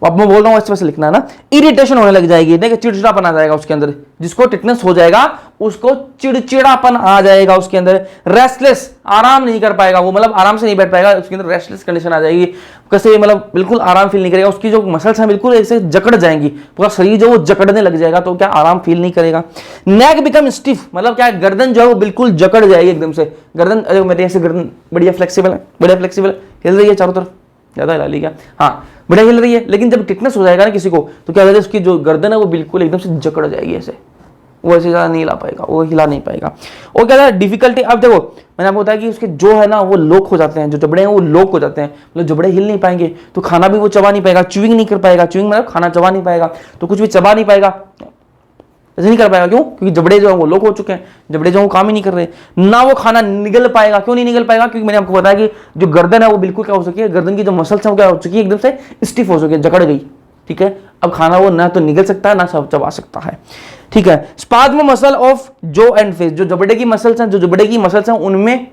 अब मैं बोल रहा हूं इस वजह से लिखना है ना, इरिटेशन होने लग जाएगी, देखिए चिड़चिड़ापन आ जाएगा उसके अंदर, जिसको टिटनस हो जाएगा उसको चिड़चिड़ापन आ जाएगा उसके अंदर, रेस्टलेस, आराम नहीं कर पाएगा वो, मतलब आराम से नहीं बैठ पाएगा, उसके अंदर रेस्टलेस कंडीशन आ जाएगी, कैसे मतलब बिल्कुल आराम फील नहीं करेगा, उसकी जो मसल्स हैं बिल्कुल ऐसे जकड़ जाएंगी, पूरा शरीर जो वो जकड़ने लग जाएगा, तो क्या आराम फील नहीं करेगा। नेक बिकम स्टिफ, मतलब क्या है, गर्दन जो है वो बिल्कुल जकड़ जाएगी एकदम से, गर्दन मेरे ऐसे गर्दन बढ़िया फ्लेक्सिबल है, हिल रही है चारों तरफ, ज्यादा हिला ली क्या, हाँ बढ़िया हिल रही है, लेकिन जब टिटनस हो जाएगा ना किसी को तो क्या होता है, उसकी जो गर्दन है वो बिल्कुल एकदम से जकड़ जाएगी, ऐसे वो ऐसे ज्यादा नहीं हिला पाएगा, वो हिला नहीं पाएगा। और क्या है डिफिकल्टी, अब देखो मैंने आपको बताया कि उसके जो है ना वो लॉक हो जाते हैं, जो जबड़े हैं वो लॉक हो जाते हैं, मतलब जबड़े हिल नहीं पाएंगे, तो खाना भी वो चबा नहीं पाएगा, च्यूइंग नहीं कर पाएगा, च्यूइंग मतलब खाना चबा नहीं पाएगा, तो कुछ भी चबा नहीं पाएगा, ऐसे नहीं कर पाएगा, क्यों, क्योंकि जबड़े जो है वो लॉक हो चुके हैं, जबड़े जो है वो काम ही नहीं कर रहे, ना वो खाना निगल पाएगा। क्यों नहीं निगल पाएगा, क्योंकि मैंने आपको बताया कि जो गर्दन है वो बिल्कुल क्या हो चुकी है, गर्दन की जो मसल्स है वो क्या हो चुकी है, एकदम से स्टिफ हो चुकी है, जकड़ गई, ठीक है। अब खाना वो ना तो निगल सकता है ना चबा सकता है, ठीक है। स्पाज्म मसल ऑफ जो एंड फेस, जो जबड़े की मसल्स हैं, उनमें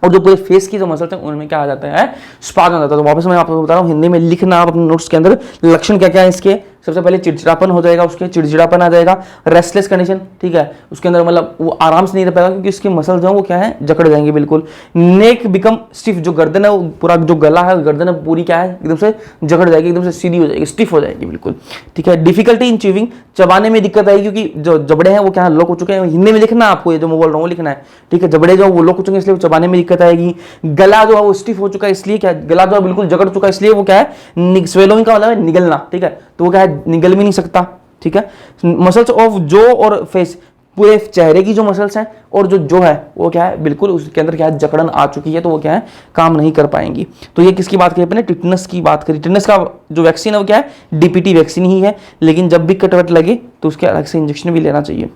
और जो पूरे फेस की जो मसल्स हैं उनमें क्या आ जाता है, स्पाज्म आ जाता है। तो वापस मैं आपको बता रहा हूँ हिंदी में लिखना आप अपने नोट्स के अंदर, लक्षण क्या क्या है इसके, सबसे पहले चिड़चिड़ापन हो जाएगा, उसके चिड़चिड़ापन आ जाएगा, रेस्टलेस कंडीशन, ठीक है, उसके अंदर मतलब वो आराम से नहीं रह पाएगा क्योंकि उसकी मसल जो है वो क्या है, जकड़ जाएंगे बिल्कुल। नेक बिकम स्टिफ, जो गर्दन है वो पूरा, जो गला है गर्दन है पूरी क्या है, एकदम से जकड़ जाएगी, एकदम से सीधी हो जाएगी, स्टिफ हो जाएगी बिल्कुल, ठीक है। डिफिकल्टी इन च्यूइंग, चबाने में दिक्कत आएगी क्योंकि जो जबड़े हैं वो क्या लॉक हो चुके हैं, हिंदी में लिखना आपको, ये जो मैं बोल रहा हूँ लिखना है, ठीक है। जबड़े जो वो लॉक हो चुके हैं इसलिए चबाने में दिक्कत आएगी। गला जो है वो स्टिफ हो चुका है, इसलिए क्या, गला जो है बिल्कुल जकड़ चुका है, इसलिए वो क्या है, स्वेलोइंग का मतलब है निगलना, ठीक है, तो वो क्या है, निगल भी नहीं सकता, ठीक है। मसल्स ऑफ जो और फेस, पूरे चेहरे की जो मसल्स हैं और जो है वो क्या है, बिल्कुल उसके अंदर क्या है, जकड़न आ चुकी है, तो वो क्या है, काम नहीं कर पाएंगी। तो ये किसकी बात करी अपने, टिटनस की बात करी। टिटनस का जो वैक्सीन है वो क्या है, डीपीटी वैक्सीन ही है, लेकिन जब भी कटवट लगे तो उसके अलग से इंजेक्शन भी लेना चाहिए।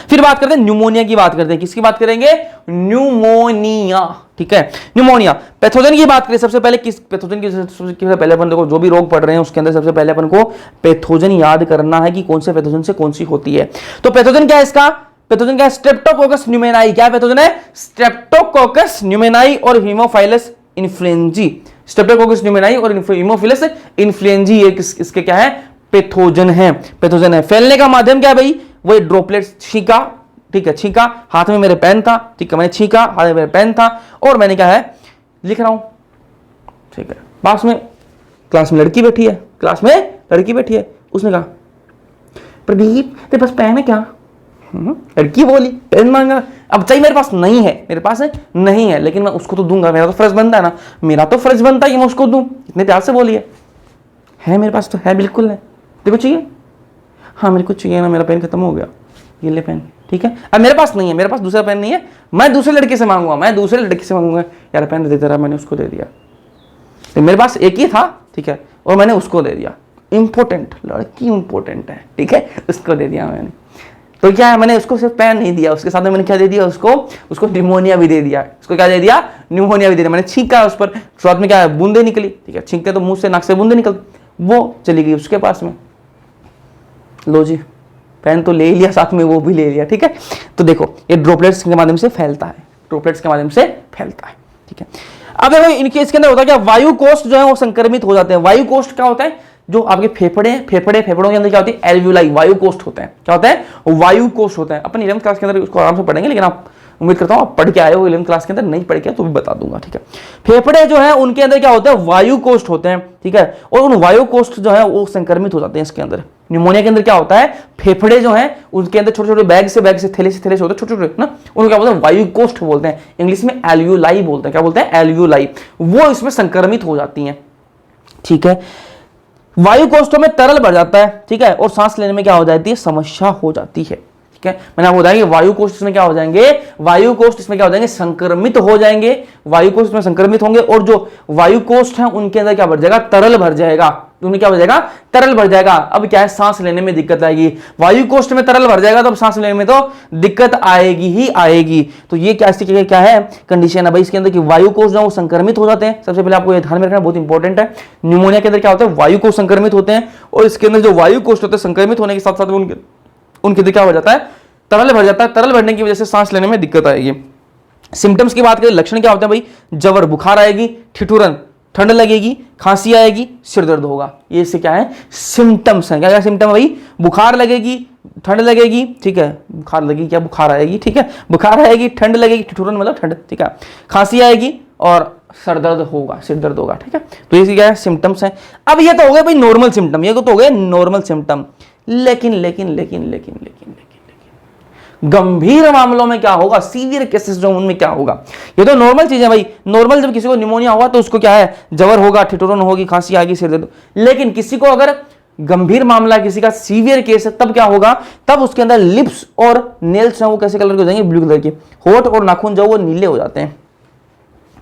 फिर बात करते हैं न्यूमोनिया की, बात करते हैं किसकी बात करेंगे, न्यूमोनिया, ठीक है। न्यूमोनिया पैथोजन की बात करें, सबसे पहले किस पैथोजन की, सबसे पहले अपन देखो जो भी रोग पढ़ रहे हैं उसके अंदर सबसे पहले अपन को पैथोजन याद करना है कि कौन से पैथोजन से कौन सी होती है। तो पैथोजन क्या है इसका, पैथोजन क्या है, स्ट्रेप्टोकोकस न्यूमेनाई, क्या पैथोजन है, स्ट्रेप्टोकोकस न्यूमेनाई और हीमोफाइलस इन्फ्लुएंजी, स्ट्रेप्टोकोकस न्यूमेनाई और हीमोफिलस इन्फ्लुएंजी, ये इसके क्या है, पैथोजन है, पैथोजन है। फैलने का माध्यम क्या है भाई, वही ड्रॉपलेट्स, छींका, ठीक है, छींका, हाथ में मेरे पेन था, ठीक है, मैंने छींका, हाथ में मेरे पेन था और मैंने क्या है, लिख रहा हूं, ठीक है। पास में क्लास में लड़की बैठी है, क्लास में लड़की बैठी है, उसने कहा प्रदीप तेरे पास पेन है क्या, लड़की बोली पेन मांगा। अब चाहिए मेरे पास नहीं है, मेरे पास है नहीं है, लेकिन मैं उसको तो दूंगा, मेरा तो फर्ज बनता है ना, मेरा तो फर्ज बनता है कि मैं उसको दूं, इतने प्यार से बोली है मेरे पास तो है, बिल्कुल है, देखो चाहिए, हाँ मेरे को चाहिए ना, मेरा पेन खत्म हो गया, ये ले पेन, ठीक है। अब मेरे पास नहीं है, मेरे पास दूसरा पेन नहीं है, मैं दूसरे लड़के से मांगूंगा, मैं दूसरे लड़के से मांगूंगा, यार पेन दे दे रहा, मैंने उसको दे दिया, तो मेरे पास एक ही था, ठीक है, और मैंने उसको दे दिया, इंपॉर्टेंट, लड़की इंपॉर्टेंट है, ठीक है, उसको दे दिया मैंने। तो क्या है, मैंने उसको सिर्फ पेन नहीं दिया, उसके साथ में मैंने क्या दे दिया, उसको न्यूमोनिया भी दे दिया, उसको क्या दे दिया, न्यूमोनिया भी दे दिया। मैंने छींका उस पर, शुरुआत में क्या है, बूंदे निकली, ठीक है, छींकते तो मुंह से नाक से बूंदे निकल, वो चली गई उसके पास में, लो जी पेन तो ले लिया, साथ में वो भी ले लिया, ठीक है। तो देखो ये ड्रॉपलेट्स के माध्यम से फैलता है, ड्रॉपलेट्स के माध्यम से फैलता है, ठीक है। अब देखो इनके इसके अंदर होता है क्या, वायु कोष्ठ जो है वो संक्रमित हो जाते हैं। वायु कोष्ठ क्या होता है, जो आपके फेफड़ों के अंदर क्या होती है, एल्वियोलाई, वायु कोष्ठ होते हैं, क्या होता है, वायु कोष्ठ होता है। अपन 11th क्लास के अंदर उसको आराम से पढ़ेंगे, लेकिन आप उम्मीद करता हूं आप पढ़ के आए हो 11th क्लास के अंदर, नहीं पढ़ के तो भी बता दूंगा, ठीक है। फेफड़े जो है उनके अंदर क्या होता है, वायु कोष्ठ होते हैं, ठीक है, और उन वायु कोष्ठ जो है वो संक्रमित हो जाते हैं इसके अंदर। न्यूमोनिया के अंदर क्या होता है, फेफड़े जो हैं उनके अंदर छोटे छोटे बैग से थैले से होते हैं, छोटे छोटे ना, उनको क्या बोलते हैं, वायु कोष्ठ बोलते हैं, इंग्लिश में एल्वियोलाई बोलते हैं, क्या बोलते हैं, एल्वियोलाई, वो इसमें संक्रमित हो जाती हैं, ठीक है। वायु कोष्ठों में तरल भर जाता है, ठीक है, और सांस लेने में क्या हो जाती है, समस्या हो जाती है, ठीक है। मैंने आपको बताया कि वायु कोष्ठ इसमें क्या हो जाएंगे, वायु कोष्ठ इसमें क्या हो जाएंगे, संक्रमित हो जाएंगे, वायु कोष्ठ में संक्रमित होंगे, और जो वायु कोष्ठ है उनके अंदर क्या भर जाएगा, तरल भर जाएगा, उनमें क्या हो जाएगा, तरल भर जाएगा। अब क्या है, सांस लेने में दिक्कत आएगी, वायु कोष्ठ में तरल भर जाएगा तो अब सांस लेने में तो दिक्कत आएगी ही आएगी। तो ये क्या है कंडीशन है भाई इसके अंदर, कि वायु कोष्ठ जो वो संक्रमित हो जाते हैं। सबसे पहले आपको ये ध्यान में रखना बहुत इंपॉर्टेंट है, न्यूमोनिया के अंदर क्या होता है, वायु कोष्ठ संक्रमित होते हैं, और इसके अंदर जो वायु कोष्ठ होते हैं संक्रमित होने के साथ साथ उनके अंदर क्या हो जाता है, तरल भर जाता है, तरल भरने की वजह से सांस लेने में दिक्कत आएगी। सिम्टम्स की बात करें, लक्षण क्या होता है भाई, जवर, बुखार आएगी, ठिठुरन, ठंड लगेगी, खांसी आएगी, सिर दर्द होगा, ये इससे क्या है, सिम्टम्स हैं। क्या क्या सिम्टम है भाई, बुखार लगेगी, ठंड लगेगी, ठीक है, बुखार लगेगी क्या, बुखार आएगी, ठीक है, बुखार आएगी, ठंड लगेगी, ठिठुरन मतलब ठंड, ठीक है, खांसी आएगी और सर दर्द होगा, सिर दर्द होगा, ठीक है। तो ये क्या है, सिम्टम्स हैं। अब ये तो हो गए भाई नॉर्मल सिम्टम, ये तो हो गए नॉर्मल सिम्टम, लेकिन गंभीर मामलों में क्या होगा, सीवियर केसेस जो उनमें क्या होगा। ये तो नॉर्मल चीज है भाई, नॉर्मल जब किसी को निमोनिया हुआ तो उसको क्या है, जवर होगा, ठिठुरन होगी, खांसी आएगी, सिर दर्द। लेकिन किसी को अगर गंभीर मामला, किसी का सीवियर केस है, तब क्या होगा, तब उसके अंदर लिप्स और नेल्स हैं वो कैसे कलर के हो जाएंगे, ब्लू कलर के, होठ और नाखून जो वो नीले हो जाते हैं।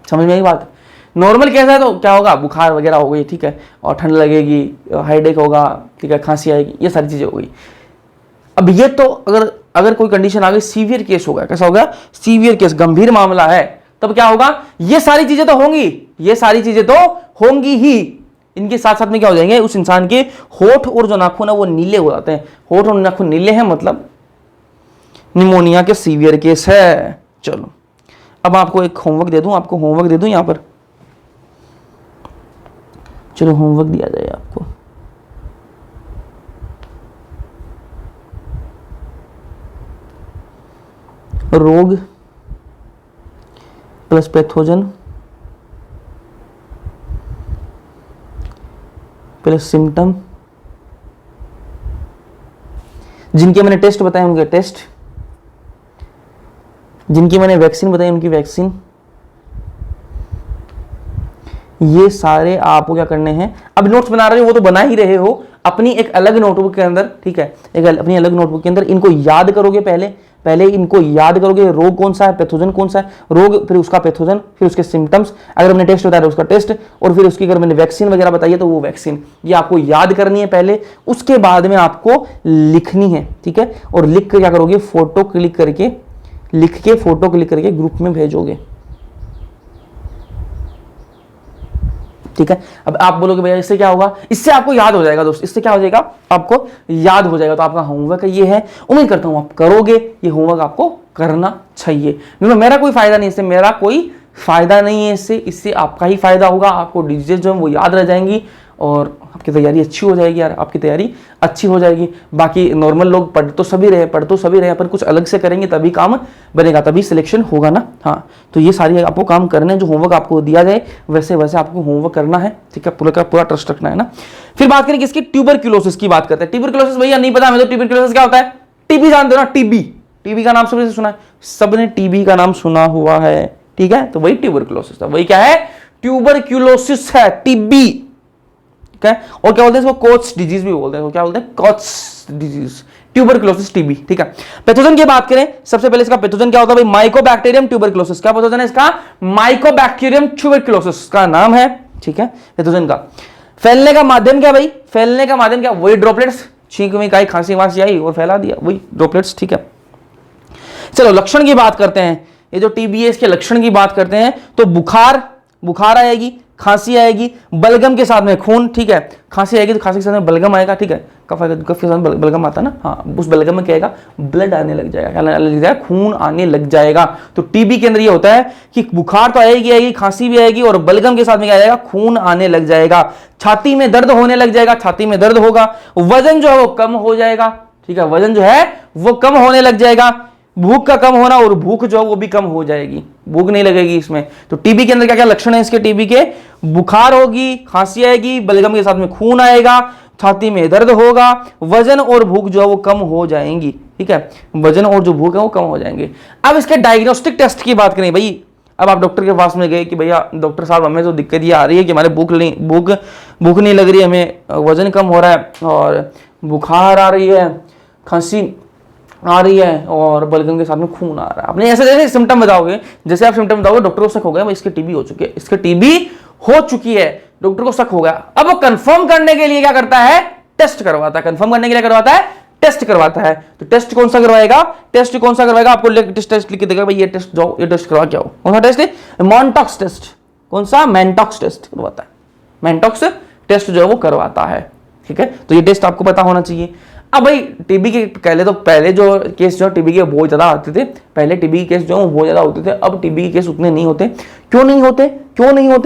समझ में आई बात। नॉर्मल केस है तो क्या होगा, बुखार वगैरह हो गई, ठीक है, और ठंड लगेगी, हेडेक होगा, ठीक है, खांसी आएगी, ये सारी चीजें हो गई। अब ये तो अगर कोई कंडीशन आ गई, सीवियर केस होगा, कैसा होगा, सीवियर केस, गंभीर मामला है, तब क्या होगा, ये सारी चीजें तो होंगी, ये सारी चीजें तो होंगी ही, इनके साथ साथ में क्या हो जाएंगे, उस इंसान के होठ और जो नाखून है वो नीले हो जाते हैं। होठ और नाखून नीले हैं मतलब निमोनिया के सीवियर केस है। चलो अब आपको एक होमवर्क दे दूं, आपको होमवर्क दे दूं यहां पर, चलो होमवर्क दिया जाए आपको। रोग प्लस पैथोजन प्लस सिम्टम, जिनके मैंने टेस्ट बताए उनके टेस्ट, जिनकी मैंने वैक्सीन बताई उनकी वैक्सीन, ये सारे आपको क्या करने हैं। अब नोट्स बना रहे हो वो तो बना ही रहे हो अपनी एक अलग नोटबुक के अंदर, ठीक है, एक अपनी अलग नोटबुक के अंदर इनको याद करोगे। पहले इनको याद करोगे, रोग कौन सा है, पैथोजन कौन सा है, रोग फिर उसका पैथोजन, फिर उसके सिम्टम्स, अगर मैंने टेस्ट बताया उसका टेस्ट, और फिर उसकी अगर मैंने वैक्सीन वगैरह बताई है तो वो वैक्सीन, ये आपको याद करनी है पहले। उसके बाद में आपको लिखनी है, ठीक है, और लिख कर क्या करोगे, फोटो क्लिक करके, लिख के फोटो क्लिक करके ग्रुप में भेजोगे, ठीक है। अब आप बोलोगे भैया इससे क्या होगा, इससे आपको याद हो जाएगा दोस्त, इससे क्या हो जाएगा, आपको याद हो जाएगा। तो आपका होमवर्क ये है, उम्मीद करता हूं आप करोगे, ये होमवर्क आपको करना चाहिए। मेरा कोई फायदा नहीं इससे, मेरा कोई फायदा नहीं है इससे आपका ही फायदा होगा। आपको डिजीज जो है वो याद रह जाएंगी और आपकी तैयारी अच्छी हो जाएगी यार, आपकी तैयारी अच्छी हो जाएगी। बाकी नॉर्मल लोग पढ़ तो सभी रहे पर कुछ अलग से करेंगे तभी काम बनेगा, तभी सिलेक्शन होगा ना। हाँ, तो ये सारी आपको काम करने हैं, जो होमवर्क आपको दिया जाए वैसे वैसे आपको होमवर्क करना है, ठीक है, पूरा का पूरा ट्रस्ट रखना है ना। फिर बात करें किसकी, ट्यूबरक्यूलोसिस की बात करते हैं। ट्यूबरक्यूलोसिस भैया नहीं पता हमें तो, ट्यूबरक्यूलोसिस क्या होता है, टीबी जानते हो ना, टीबी का नाम सबने सुना है, सबने टीबी का नाम सुना हुआ है, ठीक है, तो वही ट्यूबरक्यूलोसिस था, वही क्या है, ट्यूबरक्यूलोसिस है, टीबी, ठीक है। और क्या बोलते हैं इसको, कोट्स डिजीज भी बोलते हैं, क्या बोलते हैं, कोट्स डिजीज, ट्यूबरक्लोसिस, टीबी, ठीक है। पैथोजन की बात करें, सबसे पहले इसका पैथोजन क्या होता है भाई, माइकोबैक्टीरियम ट्यूबरक्लोसिस। क्या पैथोजन है इसका, माइकोबैक्टीरियम ट्यूबरक्लोसिस का नाम है, ठीक है, पैथोजन का। फैलने का माध्यम क्या भाई, फैलने का माध्यम क्या, वही ड्रॉपलेट्स, छींक में आई, खांसी वांसी आई और फैला दिया, वही ड्रॉपलेट्स, ठीक है। चलो लक्षण की बात करते हैं, ये जो टीबी है इसके लक्षण की बात करते हैं, तो बुखार आएगी, खांसी आएगी, बलगम के साथ में खून, ठीक है, खांसी आएगी तो खांसी के साथ में बलगम आएगा, ठीक है, कफ के साथ में बलगम आता है ना, हाँ, उस बलगम में क्या आएगा, ब्लड आने लग जाएगा, क्या आने लग जाएगा, खून आने लग जाएगा। तो टीबी के अंदर ये होता है कि बुखार तो आएगी, खांसी भी आएगी और बलगम के साथ में क्या आएगा, खून आने लग जाएगा, छाती में दर्द होने लग जाएगा, छाती में दर्द होगा, वजन जो है वो कम हो जाएगा, ठीक है, वजन जो है वो कम होने लग जाएगा, भूख का कम होना और भूख जो है वो भी कम हो जाएगी, भूख नहीं लगेगी इसमें। तो टीबी के अंदर क्या क्या लक्षण है इसके, टीबी के, बुखार होगी, खांसी आएगी, बलगम के साथ में खून आएगा, छाती में दर्द होगा, वजन और भूख जो है वो कम हो जाएंगी, ठीक है, वजन और जो भूख है वो कम हो जाएंगे। अब इसके डायग्नोस्टिक टेस्ट की बात करें भाई, अब आप डॉक्टर के पास में गए कि भैया डॉक्टर साहब हमें तो दिक्कत ये आ रही है कि हमारे भूख नहीं लग रही है, हमें वजन कम हो रहा है और बुखार आ रही है, खांसी आ रही है और बलगम के साथ में खून आ रहा है। आपने ऐसे जैसे सिम्टम बताओगे, जैसे आप सिम्टम बताओगे डॉक्टर को शक हो गया भाई इसके टीबी हो चुकी है, इसके टीबी हो चुकी है, डॉक्टर को शक हो गया। अब वो कंफर्म करने के लिए क्या करता है, टेस्ट करवाता है, कंफर्म करने के लिए करवाता है, टेस्ट करवाता है। तो टेस्ट कौन सा करवाएगा, आपको टेस्ट लिख के देगा भाई ये टेस्ट जाओ, ये टेस्ट करवा के आओ। कौन सा टेस्ट है, मॉन्टॉक्स टेस्ट, कौन सा, मैंटॉक्स टेस्ट करवाता है, मैंटॉक्स टेस्ट जो है वो करवाता है, ठीक है। तो ये टेस्ट आपको पता होना चाहिए। अब भाई टीबी के पहले जो केस जो टीबी के बहुत ज्यादा आते थे, पहले टीबी के केस जो बहुत ज्यादा होते थे, अब टीबी के केस उतने नहीं होते। क्यों नहीं होते,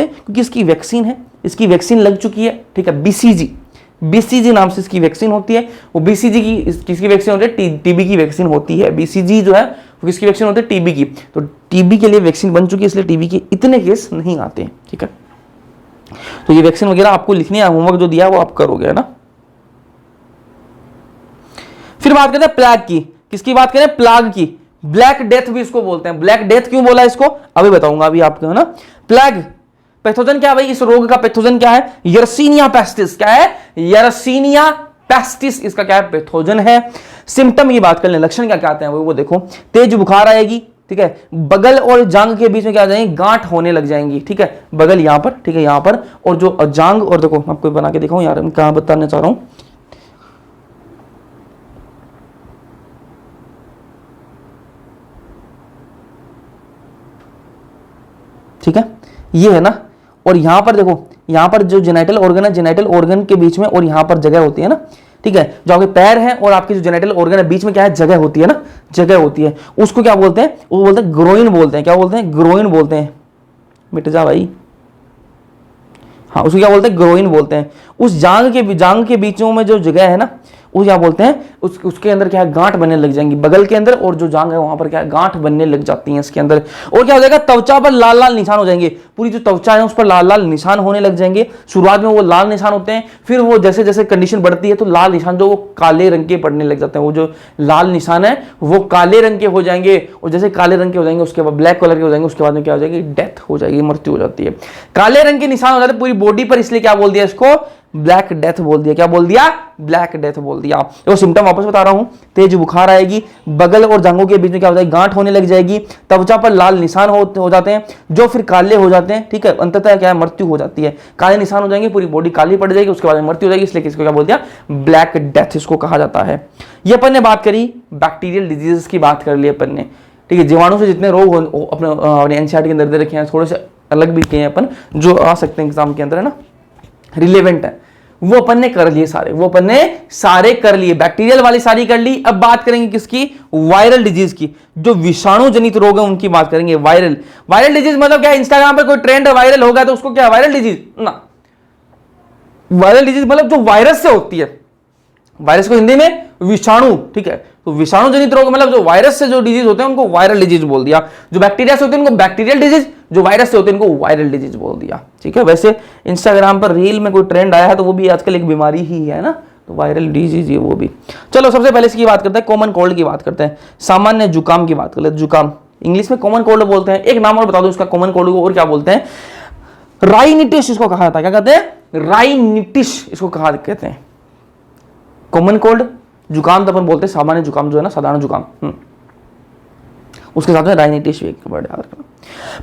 क्योंकि इसकी वैक्सीन है, इसकी वैक्सीन लग चुकी है, ठीक है, बीसीजी नाम से इसकी वैक्सीन होती है। वो बीसीजी की किसकी वैक्सीन होती है, टीबी की वैक्सीन होती है। बीसीजी जो है वो किसकी वैक्सीन होती है, टीबी की। तो टीबी के लिए वैक्सीन बन चुकी है, इसलिए टीबी के इतने केस नहीं आते हैं, ठीक है। तो ये वैक्सीन वगैरह आपको लिखनी है, होमवर्क जो दिया है वो आप करोगे, है ना। फिर बात करते हैं प्लेग की, किसकी बात करें, प्लेग की, ब्लैक डेथ भी इसको बोलते हैं। ब्लैक डेथ क्यों बोला इसको अभी बताऊंगा अभी आपको, है ना। प्लेग पैथोजन क्या है भाई, इस रोग का पैथोजन क्या है, यर्सीनिया पेस्टिस। क्या है, यर्सीनिया पेस्टिस इसका क्या है, पैथोजन है। सिम्टम की बात कर लें, लक्षण क्या क्या आते हैं वो देखो, तेज बुखार आएगी, ठीक है, बगल और जांग के बीच में क्या आ जाएंगे, गांठ होने लग जाएंगी, ठीक है, बगल यहां पर, ठीक है, यहां पर, और जो जांग, और देखो आपको बना के दिखाऊं यार, मैं कहां बताना चाह रहा हूं, ठीक है, ये है ना। और यहां पर देखो, यहां पर जो जेनिटल ऑर्गन है, जेनिटल ऑर्गन के बीच में और यहां पर जगह होती है ना, ठीक है, जो आपके पैर है और आपके जो जेनिटल ऑर्गन है बीच में क्या है, जगह होती है ना, जगह होती है। उसको क्या बोलते हैं, वो बोलते हैं ग्रोइन बोलते हैं। क्या बोलते हैं, ग्रोइन बोलते हैं, मिट जा भाई, हाँ, उसको क्या बोलते हैं, ग्रोइन बोलते हैं। उस जांग के बीचों में जो जगह है ना, वो क्या बोलते हैं, उसके अंदर क्या है, गांठ बनने लग जाएंगी बगल के अंदर, और जो जांघ है वहां पर क्या है, गांठ बनने लग जाती हैं इसके अंदर। और क्या हो जाएगा, त्वचा पर लाल लाल निशान हो जाएंगे, पूरी जो त्वचा है उस पर लाल लाल निशान होने लग जाएंगे। शुरुआत में वो लाल निशान होते हैं, फिर वो जैसे जैसे कंडीशन बढ़ती है तो लाल निशान जो वो काले रंग के पड़ने लग जाते हैं, वो जो लाल निशान है वो काले रंग के हो जाएंगे, और जैसे काले रंग के हो जाएंगे उसके बाद ब्लैक कलर के हो जाएंगे, उसके बाद में क्या हो जाएगी, डेथ हो जाएगी, मृत्यु हो जाती है। काले रंग के निशान हो जाते हैं पूरी बॉडी पर, इसलिए क्या बोल दिया इसको, ब्लैक डेथ बोल दिया। क्या बोल दिया, ब्लैक डेथ बोल दिया। तो सिम्टम वापस बता रहा हूं, तेज बुखार आएगी, बगल और जांघों के बीच में क्या हो जाएगी, गांठ होने लग जाएगी, त्वचा पर लाल निशान हो जाते हैं जो फिर काले हो जाते हैं, ठीक है, अंततः क्या है, मृत्यु हो जाती है। काले निशान हो जाएंगे, पूरी बॉडी काली पड़ जाएगी, उसके बाद मृत्यु हो जाएगी, इसलिए इसको क्या बोल दिया, ब्लैक डेथ इसको कहा जाता है। ये अपन ने बात करी बैक्टीरियल डिजीजेस की, बात कर ली अपन ने, ठीक है। जीवाणु से जितने रोग अपने एनसीईआरटी के अंदर दे रखे हैं, थोड़े से अलग भी किए हैं अपन, जो आ सकते हैं एग्जाम के अंदर, है ना, रिलेवेंट है, वो अपन ने कर लिए सारे, वो अपन ने सारे कर लिए, बैक्टीरियल वाली सारी कर ली। अब बात करेंगे किसकी, वायरल डिजीज की, जो विषाणु जनित रोग है उनकी बात करेंगे। वायरल डिजीज मतलब क्या, इंस्टाग्राम पर कोई ट्रेंड वायरल होगा तो उसको क्या, वायरल डिजीज ना, वायरल डिजीज मतलब जो वायरस से होती है, वायरस को हिंदी में विषाणु, ठीक है। तो विषाणु जनित रोग मतलब जो वायरस से जो डिजीज होते हैं उनको वायरल डिजीज बोल दिया, जो बैक्टीरिया से होते हैं उनको बैक्टीरियल डिजीज, जो वायरस से होते हैं उनको वायरल डिजीज बोल दिया, ठीक है। वैसे इंस्टाग्राम पर रील में कोई ट्रेंड आया है तो वो भी आजकल एक बीमारी ही है ना, तो वायरल डिजीज ये वो भी। चलो सबसे पहले इसकी बात करते हैं, कॉमन कोल्ड की बात करते हैं, सामान्य जुकाम की बात कर लेते हैं। जुकाम इंग्लिश में कॉमन कोल्ड बोलते हैं। एक नाम और बता दो इसका, कॉमन कोल्ड को और क्या बोलते हैं, राइनिटिस इसको कहा जाता है। क्या कहते हैं, राइनिटिस इसको कहा कहते हैं। कॉमन कोल्ड, जुकाम तो अपन बोलते हैं सामान्य जुकाम जो है ना, साधारण जुकाम, उसके साथ में राइनिटिस भी एक वर्ड याद रखना।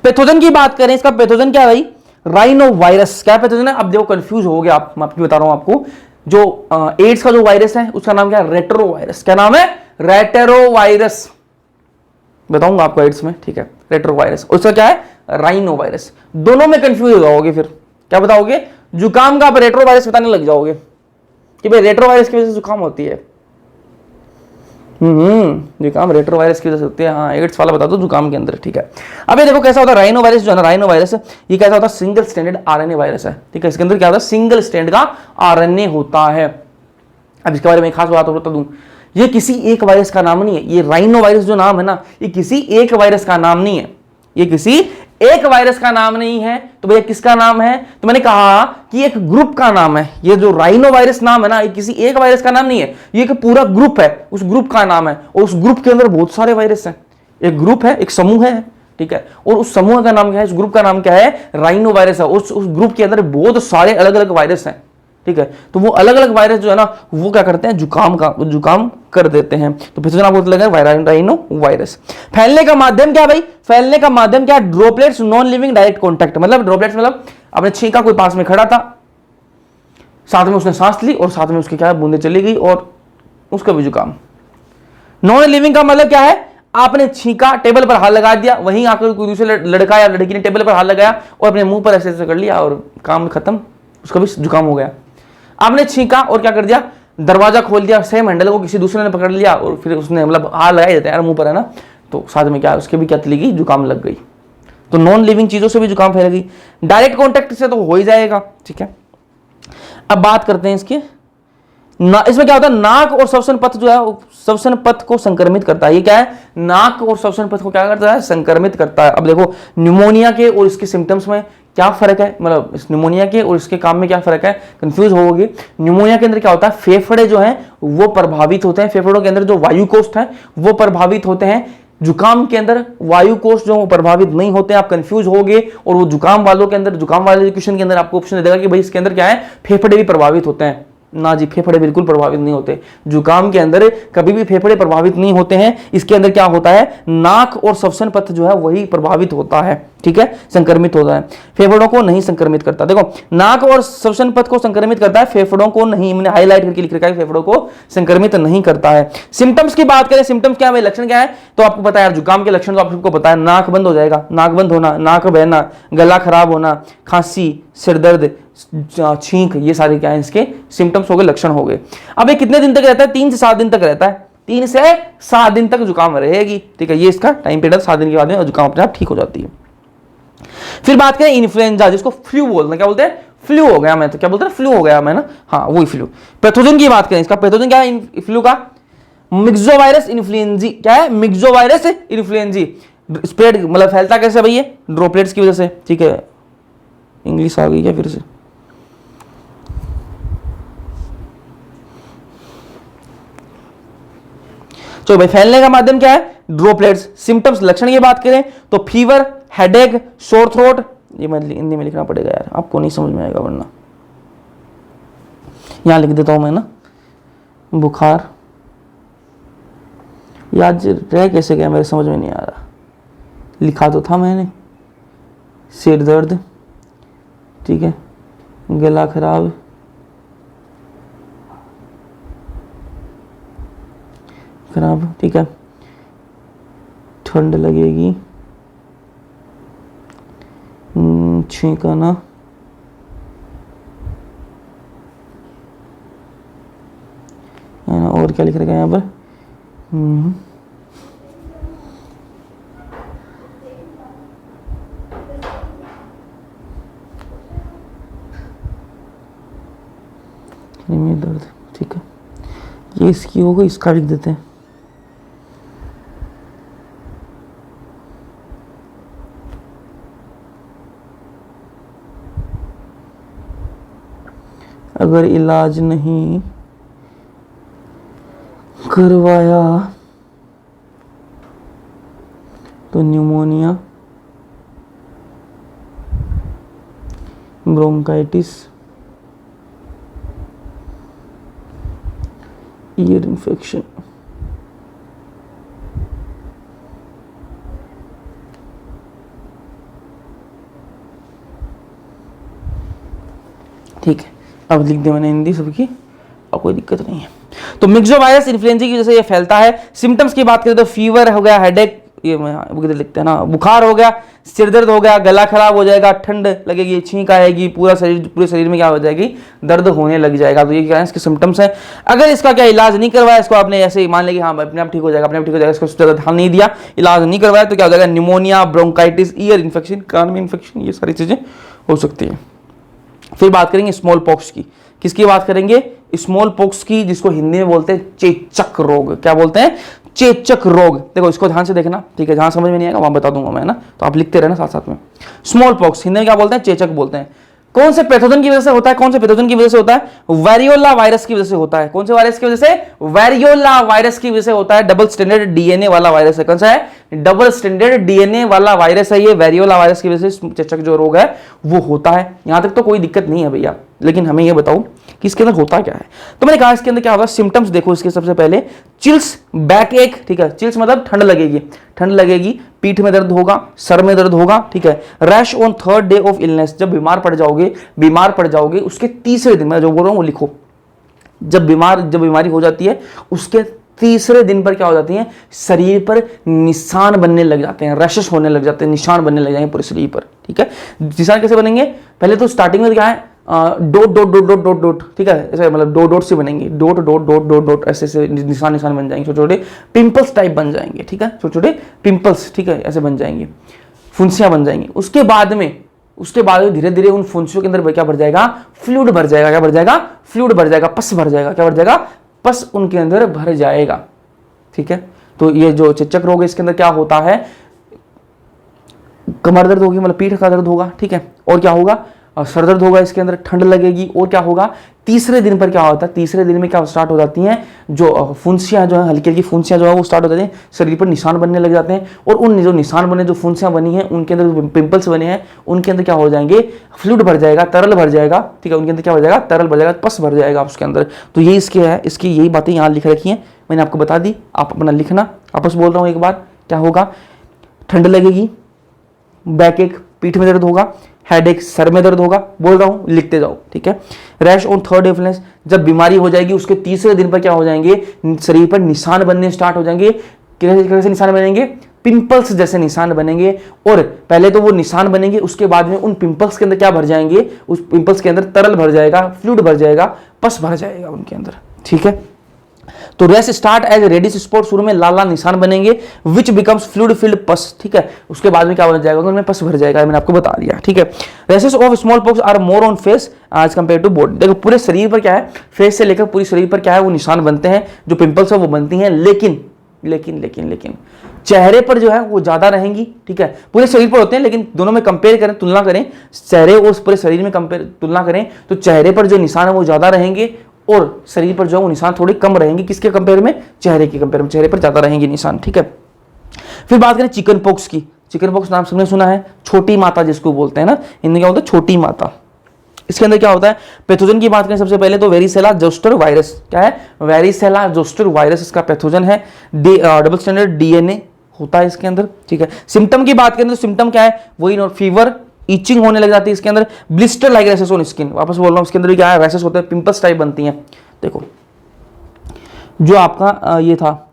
पैथोजन की बात करें, इसका पैथोजन क्या है भाई, राइनो वायरस। क्या पैथोजन है, अब देखो कंफ्यूज हो गया आप, मैं आपको बता रहा हूं आपको, जो एड्स का जो वायरस है उसका नाम क्या है, रेट्रो वायरस। क्या नाम है, रेटेरो वायरस, बताऊंगा आपको एड्स में, ठीक है, रेट्रो वायरस। उसका क्या है, राइनो वायरस। दोनों में कंफ्यूज हो जाओगे, फिर क्या बताओगे, जुकाम का आप रेट्रो वायरस बताने लग जाओगे कि भाई रेट्रो वायरस की वजह से जुकाम होती है। जुकाम रेट्रो वायरस की वजह से होती है, हाँ, एड्स वाला बता दो जुकाम के अंदर, ठीक है। अब ये देखो कैसा होता है राइनो वायरस जो है ना, राइनो वायरस ये कैसा होता है, सिंगल स्टैंडर्ड आरएनए वायरस है, ठीक है। इसके अंदर क्या होता है, सिंगल स्टैंड का आरएनए होता है। अब इसके बारे में खास बात बता दूं, ये किसी एक वायरस का नाम नहीं है, ये राइनो वायरस जो नाम है ना, ये किसी एक वायरस का नाम नहीं है, ये किसी एक वायरस का नाम नहीं है। तो भैया किसका नाम है, तो मैंने कहा कि एक ग्रुप का नाम है। ये जो राइनो वायरस नाम है ना, ये किसी एक वायरस का नाम नहीं है, ये एक पूरा ग्रुप है, उस ग्रुप का नाम है, और उस ग्रुप के अंदर बहुत सारे वायरस हैं। एक ग्रुप है, एक समूह है, ठीक है, और उस समूह का नाम क्या है, इस ग्रुप का नाम क्या है, राइनो वायरस है। उस ग्रुप के अंदर बहुत सारे अलग अलग वायरस हैं, ठीक है। तो वो अलग अलग वायरस जो है ना, वो क्या करते हैं, जुकाम कर देते हैं। तो फिर आप बोलते लगे राइनो वायरस। फैलने का माध्यम क्या भाई, फैलने का माध्यम क्या, droplets, non living direct contact. मतलब ड्रॉपलेट्स मतलब आपने छींका, कोई पास में खड़ा था, साथ में उसने सांस ली और साथ में उसकी क्या बूंदे चली गई और उसका भी जुकाम। नॉन लिविंग का मतलब क्या है, आपने छींका, टेबल पर हाथ लगा दिया, वहीं आकर कोई दूसरे लड़का या लड़की ने टेबल पर हाथ लगाया और अपने मुंह पर ऐसे ऐसे कर लिया और काम खत्म, उसका भी जुकाम हो गया। आपने छींका और क्या कर दिया, दरवाजा खोल दिया, सेम हैंडल को किसी दूसरे ने पकड़ लिया और फिर उसने मतलब हाथ लगा देता है यार मुंह पर, है ना, तो साथ में क्या उसके भी क्या चली गई, जुकाम लग गई। तो नॉन लिविंग चीजों से भी जुकाम फैलेगी, डायरेक्ट कॉन्टैक्ट से तो हो ही जाएगा, ठीक है। अब बात करते हैं इसके इसमें क्या होता है, नाक और श्वसन पथ जो है, श्वसन पथ को संक्रमित करता है। ये क्या है, नाक और श्वसन पथ को क्या करता है, संक्रमित करता है। अब देखो निमोनिया के और इसके सिम्टम्स में क्या फर्क है, मतलब इस निमोनिया के और इसके काम में क्या फर्क है, कंफ्यूज होगे। निमोनिया के अंदर क्या होता है, फेफड़े जो हैं वो प्रभावित होते हैं, फेफड़ों के अंदर जो वायु कोष्ठ है वो प्रभावित होते हैं। जुकाम के अंदर वायु कोष जो प्रभावित नहीं होते, आप कंफ्यूज होगे। और वो जुकाम वालों के अंदर, जुकाम वाले क्वेश्चन के अंदर आपको ऑप्शन देगा कि भाई इसके अंदर क्या है, फेफड़े भी प्रभावित होते हैं। ना जी, फेफड़े बिल्कुल प्रभावित नहीं होते, जुकाम के अंदर कभी भी फेफड़े प्रभावित नहीं होते हैं। इसके अंदर क्या होता है, नाक और श्वसन पथ जो है वही प्रभावित होता है, ठीक है, संक्रमित होता है, फेफड़ों को नहीं संक्रमित करता। देखो नाक और श्वसन पथ को संक्रमित करता है, फेफड़ों को नहीं। मैंने हाईलाइट करके लिख रखा है, फेफड़ों को संक्रमित नहीं करता है। सिम्टम्स की बात करें, सिम्टम्स क्या है, लक्षण क्या है, तो आपको पता है यार, जुकाम के लक्षण तो आपको पता है, नाक बंद हो जाएगा, नाक बंद होना, नाक बहना, गला खराब होना, खांसी, सिर दर्द, छींक, ये सारे क्या है इसके सिम्टम्स हो गए, लक्षण हो गए। अब ये कितने दिन तक रहता है, 3 से 7 दिन तक रहता है, 3 से 7 दिन तक जुकाम रहेगी, ठीक है। ये इसका टाइम पीरियड, 7 दिन के बाद में जुकाम अपने आप ठीक हो जाती है। फिर बात करें इन्फ्लुएंजा, जिसको फ्लू बोलते हैं, क्या बोलते हैं, फ्लू हो गया मैं, तो क्या बोलते हैं, फ्लू हो गया मैं ना, हाँ वही फ्लू। पैथोजन की बात करें, इसका पैथोजन क्या है फ्लू का, मिक्सोवायरस इन्फ्लुएंजी, क्या है, मिक्सोवायरस इन्फ्लुएंजी। स्प्रेड मतलब फैलता कैसे भाई, ये ड्रॉपलेट्स की वजह से, ठीक है, इंग्लिश आ गई क्या फिर से। तो भाई फैलने का माध्यम क्या है, ड्रॉपलेट्स। सिम्टम्स लक्षण की बात करें तो फीवर, हेडेक, सोर थ्रोट, ये मैं हिंदी में लिखना पड़ेगा यार, आपको नहीं समझ में आएगा वरना, यहां लिख देता हूं मैं ना, बुखार, याद रह कैसे गया मेरे समझ में नहीं आ रहा, लिखा तो था मैंने, सिर दर्द, ठीक है, गला खराब, ठीक है, ठंड लगेगी, छींकना, और क्या लिख रखा है यहाँ पर, दर्द, ठीक है, ये इसकी होगा, इसका लिख देते हैं। अगर इलाज नहीं करवाया तो न्यूमोनिया, ब्रोंकाइटिस, ईयर इन्फेक्शन, ठीक है, अब लिख दिया मैंने हिंदी सबकी, अब कोई दिक्कत नहीं है। तो मिक्सोवायरस इन्फ्लुएंजा की वजह से ये फैलता है। सिम्टम्स की बात करें तो फीवर हो गया, हेडेक, ये मैं लिखते हैं ना, बुखार हो गया, सिर दर्द हो गया, गला खराब हो जाएगा, ठंड लगेगी, छींक आएगी, पूरे शरीर में क्या हो जाएगी, दर्द होने लग जाएगा। तो ये क्या है, इसके सिम्टम्स हैं। अगर इसका क्या इलाज नहीं करवाया, इसको आपने ऐसे ही मान लिया कि हाँ अपने आप ठीक हो जाएगा, अपने आप ठीक हो जाएगा, इसको ज़्यादा ध्यान नहीं दिया, इलाज नहीं करवाया, तो क्या हो जाएगा, निमोनिया, ब्रोंकाइटिस, ईयर इन्फेक्शन, कान में इन्फेक्शन, ये सारी चीजें हो सकती है। फिर बात करेंगे स्मॉल पॉक्स की। किसकी बात करेंगे, स्मॉल पॉक्स की, जिसको हिंदी में बोलते हैं चेचक रोग। क्या बोलते हैं, चेचक रोग। देखो इसको ध्यान से देखना, ठीक है, जहां समझ में नहीं आएगा वहां बता दूंगा मैं ना, तो आप लिखते रहना साथ साथ में। स्मॉल पॉक्स हिंदी में क्या बोलते हैं, चेचक बोलते हैं। कौन से पैथोजन की वजह से होता है, कौन से पैथोजन की वजह से होता है, वेरियोला वायरस की वजह से होता है। कौन से वायरस की वजह से, वेरियोला वायरस की वजह से होता है। डबल स्टैंडर्ड डीएनए वाला वायरस है, कौन सा है, डबल स्टैंडर्ड डीएनए वाला वायरस है ये। वेरियोला वायरस की वजह से चेचक जो रोग है वो होता है। यहां तक तो कोई दिक्कत नहीं है भैया, लेकिन हमें यह बताओ कि इसके अंदर होता क्या है। तो मैंने कहा इसके अंदर क्या होगा, सिम्टम्स देखो इसके। सबसे पहले चिल्स, बैक एक, ठीक है, चिल्स मतलब ठंड लगेगी, ठंड लगेगी, पीठ में दर्द होगा, सर में दर्द होगा, ठीक है। Rash on third day of illness, जब बीमार पड़ जाओगे उसके तीसरे दिन, मैं जो बोल रहा हूं वो लिखो। जब बीमारी हो जाती है उसके तीसरे दिन पर क्या हो जाती है, शरीर पर निशान बनने लग जाते हैं, रैशेस होने लग जाते हैं, निशान बनने लग जाएंगे पूरे शरीर पर, ठीक है। निशान कैसे बनेंगे, पहले तो स्टार्टिंग में क्या है, dot dot dot dot dot dot, ठीक है, ऐसे मतलब डॉट डॉट से बनेंगे, dot dot dot dot dot, ऐसे निशान बन जाएंगे, छोटे छोटे पिंपल्स टाइप बन जाएंगे, ठीक है, छोटे छोटे पिंपल्स, ठीक है, ऐसे बन जाएंगे, फुंसियां बन जाएंगी। उसके बाद में धीरे धीरे उन फुंसियों के अंदर क्या भर जाएगा, फ्लूइड भर जाएगा। क्या भर जाएगा, फ्लूइड भर जाएगा, पस भर जाएगा। क्या भर जाएगा, पस उनके अंदर भर जाएगा, ठीक है। तो ये जो चेचक रोग है इसके अंदर क्या होता है, कमर दर्द होगी, मतलब पीठ का दर्द होगा, ठीक है, और क्या होगा, सर दर्द होगा, इसके अंदर ठंड लगेगी, और क्या होगा, तीसरे दिन पर क्या होता है, तीसरे दिन में क्या स्टार्ट हो जाती हैं, जो फुंसियां जो है, हल्की हल्की फुंसियां जो है वो स्टार्ट हो जाती हैं, शरीर पर निशान बनने लग जाते हैं, और उन जो निशान बने, जो फुंसियां बनी हैं, उनके अंदर जो पिंपल्स बने हैं, उनके अंदर क्या हो जाएंगे, फ्लूइड भर जाएगा, तरल भर जाएगा, ठीक है, उनके अंदर क्या हो जाएगा, तरल भर जाएगा, पस भर जाएगा उसके अंदर। तो ये इसके है, इसकी यही बातें यहाँ लिख रखी हैं, मैंने आपको बता दी, आप अपना लिखना। आपस बोल रहा हूँ एक बार, क्या होगा, ठंड लगेगी, बैक एक, पीठ में दर्द होगा, हेडेक, सर में दर्द होगा, बोल रहा हूं, लिखते जाओ, ठीक है। Rash on third day of illness, जब बीमारी हो जाएगी उसके तीसरे दिन पर क्या हो जाएंगे, शरीर पर निशान बनने स्टार्ट हो जाएंगे। कैसे निशान बनेंगे, पिंपल्स जैसे निशान बनेंगे, और पहले तो वो निशान बनेंगे, उसके बाद में उन पिंपल्स के अंदर क्या भर जाएंगे, उस पिंपल्स के अंदर तरल भर जाएगा, फ्लूइड भर जाएगा, पस भर जाएगा उनके अंदर, ठीक है। तो rash start as reddish spot, शुरू में लाल लाल निशान बनेंगे, विच बिकम्स फ्लूइड फिल्ड पस, ठीक है। उसके बाद में क्या हो जाएगा, उनमें पस भर जाएगा, मैंने आपको बता दिया, ठीक है। Rashes of smallpox are more on face as compare to body. देखो पूरे शरीर पर क्या है, फेस से लेकर पूरी शरीर पर क्या है वो निशान बनते हैं, जो पिंपल्स है वो बनती हैं, लेकिन लेकिन लेकिन लेकिन चेहरे पर जो है वो ज्यादा रहेंगी, ठीक है। पूरे शरीर पर होते हैं, लेकिन दोनों में कंपेयर करें, तुलना करें, चेहरे और पूरे शरीर में कंपेयर तुलना करें तो चेहरे पर जो निशान है वो ज्यादा रहेंगे और शरीर पर जो है वो निशान थोड़े कम रहेंगे। किसके कंपेयर में, चेहरे के कंपेयर में, चेहरे पर ज्यादा रहेंगे निशान, ठीक है। फिर बात करें चिकन पॉक्स की। चिकन पॉक्स नाम सबने सुना है, छोटी माता जिसको बोलते हैं ना, हिंदी क्या होता है, छोटी माता। इसके अंदर क्या होता है, पैथोजन की बात करें सबसे पहले तो वेरिसेला जोस्टर वायरस, क्या है, वेरिसेला जोस्टर वायरस इसका पैथोजन है। डबल स्टैंडर्ड डीएनए होता है इसके अंदर, ठीक है। सिम्टम की बात करें तो सिम्टम क्या है, वही फीवर, इचिंग होने लग जाती है इसके अंदर, blister like rashes on skin, वापस बोल रहा हूं, इसके अंदर भी क्या है, रैशेस होते हैं, पिंपल्स टाइप बनती हैं। देखो जो आपका ये था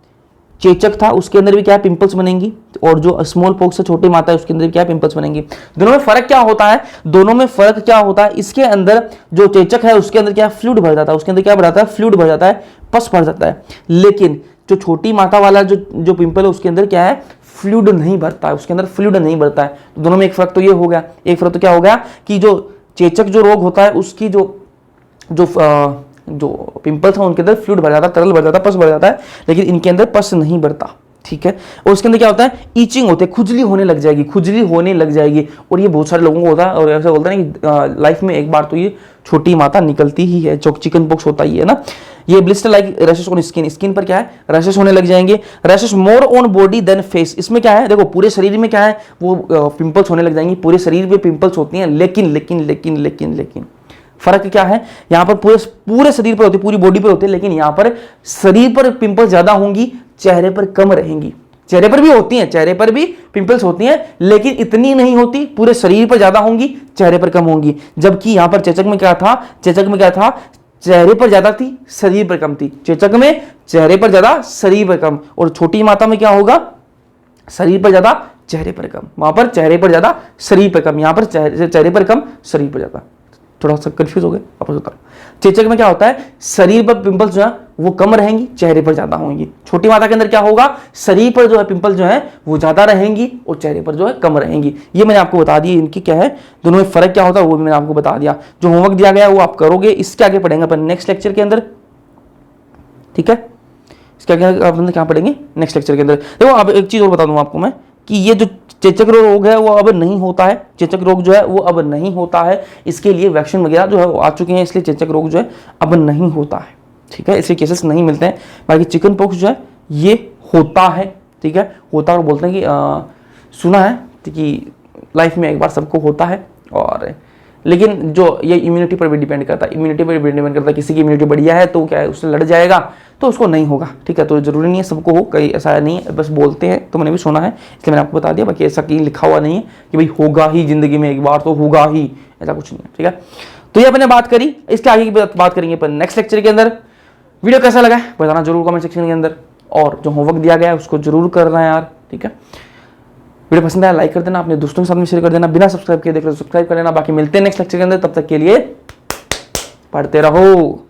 चेचक था, उसके अंदर भी क्या है, पिंपल्स बनेंगी, और जो स्मॉल पॉक्स से छोटी माता है उसके अंदर भी क्या है, पिंपल्स बनेंगी। दोनों में फर्क क्या होता है, दोनों में फर्क क्या होता है, इसके अंदर जो चेचक है उसके अंदर क्या है, फ्लूइड भर जाता है, उसके अंदर क्या भर जाता है, फ्लूइड भर जाता है, पस भर जाता है। लेकिन जो छोटी माता वाला जो पिंपल है उसके अंदर क्या है, फ्लूइड नहीं भरता है, उसके अंदर फ्लूइड नहीं भरता है। तो दोनों में एक फर्क तो ये हो गया। एक फर्क तो क्या हो गया कि जो चेचक जो रोग होता है उसकी जो पिंपल्स हैं उनके अंदर फ्लूइड भर जाता है, तरल भर जाता है, पस भर जाता है, लेकिन इनके अंदर पस नहीं भरता, ठीक है। और उसके अंदर क्या होता है, ईचिंग होते है, खुजली होने लग जाएगी, खुजली होने लग जाएगी। और ये बहुत सारे लोगों को होता है, और ऐसा बोलते हैं कि लाइफ में एक बार तो ये छोटी माता निकलती ही है, जो चिकन पॉक्स होता ही है ना। ये blister like rashes on skin, skin पर क्या है, रैशेस होने लग जाएंगे। Rashes more on body then face, इसमें क्या है, देखो पूरे शरीर में क्या है, वो पिंपल्स होने लग जाएंगी, पूरे शरीर में पिंपल्स होती हैं, लेकिन लेकिन लेकिन लेकिन लेकिन फर्क क्या है, यहां पर पूरे शरीर पर होती है, पूरी बॉडी पर होती है, लेकिन यहां पर शरीर पर पिंपल्स ज्यादा होंगी, चेहरे पर कम रहेंगी। चेहरे पर भी होती हैं, चेहरे पर भी पिंपल्स होती हैं, लेकिन इतनी नहीं होती, पूरे शरीर पर ज्यादा होंगी, चेहरे पर कम होंगी। जबकि यहां पर चेचक में क्या था, चेहरे पर ज्यादा थी, शरीर पर कम थी। चेचक में चेहरे पर ज्यादा, शरीर पर कम, और छोटी माता में क्या होगा, शरीर पर ज्यादा, चेहरे पर कम। वहां पर चेहरे पर ज्यादा, शरीर पर कम, यहां पर चेहरे पर कम, शरीर पर ज्यादा। थोड़ा सा कंफ्यूज हो गए, वापस बता रहा हूं। चेचक में क्या होता है, शरीर पर पिंपल्स जो है वो कम रहेंगी, चेहरे पर ज्यादा होंगी। छोटी माता के अंदर क्या होगा, शरीर पर जो है पिंपल जो है वो ज्यादा रहेंगी और चेहरे पर जो है कम रहेंगी। ये मैंने आपको बता दिया, इनकी क्या है, दोनों में फर्क क्या होता है वो भी मैंने आपको बता दिया। जो होमवर्क दिया गया है वो आप करोगे, इसके आगे पढ़ेंगे अपन नेक्स्ट लेक्चर के अंदर, ठीक है। इसके आगे अपन क्या पढ़ेंगे नेक्स्ट लेक्चर के अंदर। देखो अब एक चीज और बता दूं आपको मैं, कि ये जो चेचक रोग है वो अब नहीं होता है, चेचक रोग जो है वो अब नहीं होता है। इसके लिए वैक्सीन वगैरह जो है वो आ चुके हैं, इसलिए चेचक रोग जो है अब नहीं होता है, ठीक है। इसके केसेस नहीं मिलते हैं। बाकी चिकन पॉक्स जो है ये होता है, ठीक है, होता है। और बोलते हैं कि सुना है कि लाइफ में एक बार सबको होता है, और लेकिन जो ये इम्यूनिटी पर भी डिपेंड करता है, इम्यूनिटी पर भी डिपेंड करता है। किसी की इम्यूनिटी बढ़िया है तो क्या है, उससे लड़ जाएगा तो उसको नहीं होगा, ठीक है। तो जरूरी नहीं है सबको हो, कहीं ऐसा नहीं है, बस बोलते हैं, तो मैंने भी सुना है इसलिए मैंने आपको बता दिया। बाकी ऐसा कहीं लिखा हुआ नहीं है कि भाई होगा ही, जिंदगी में एक बार तो होगा ही, ऐसा कुछ नहीं है, ठीक है। तो ये अपने बात करी, इसके आगे की बात करेंगे अपन नेक्स्ट लेक्चर के अंदर। वीडियो कैसा लगा है बताना जरूर कमेंट सेक्शन के अंदर, और जो होमवर्क दिया गया है उसको जरूर करना है यार, ठीक है। वीडियो पसंद आया लाइक कर देना, अपने दोस्तों के साथ में शेयर कर देना, बिना सब्सक्राइब किए देख रहे हो सब्सक्राइब कर लेना। बाकी मिलते हैं नेक्स्ट लेक्चर के अंदर, तब तक के लिए पढ़ते रहो।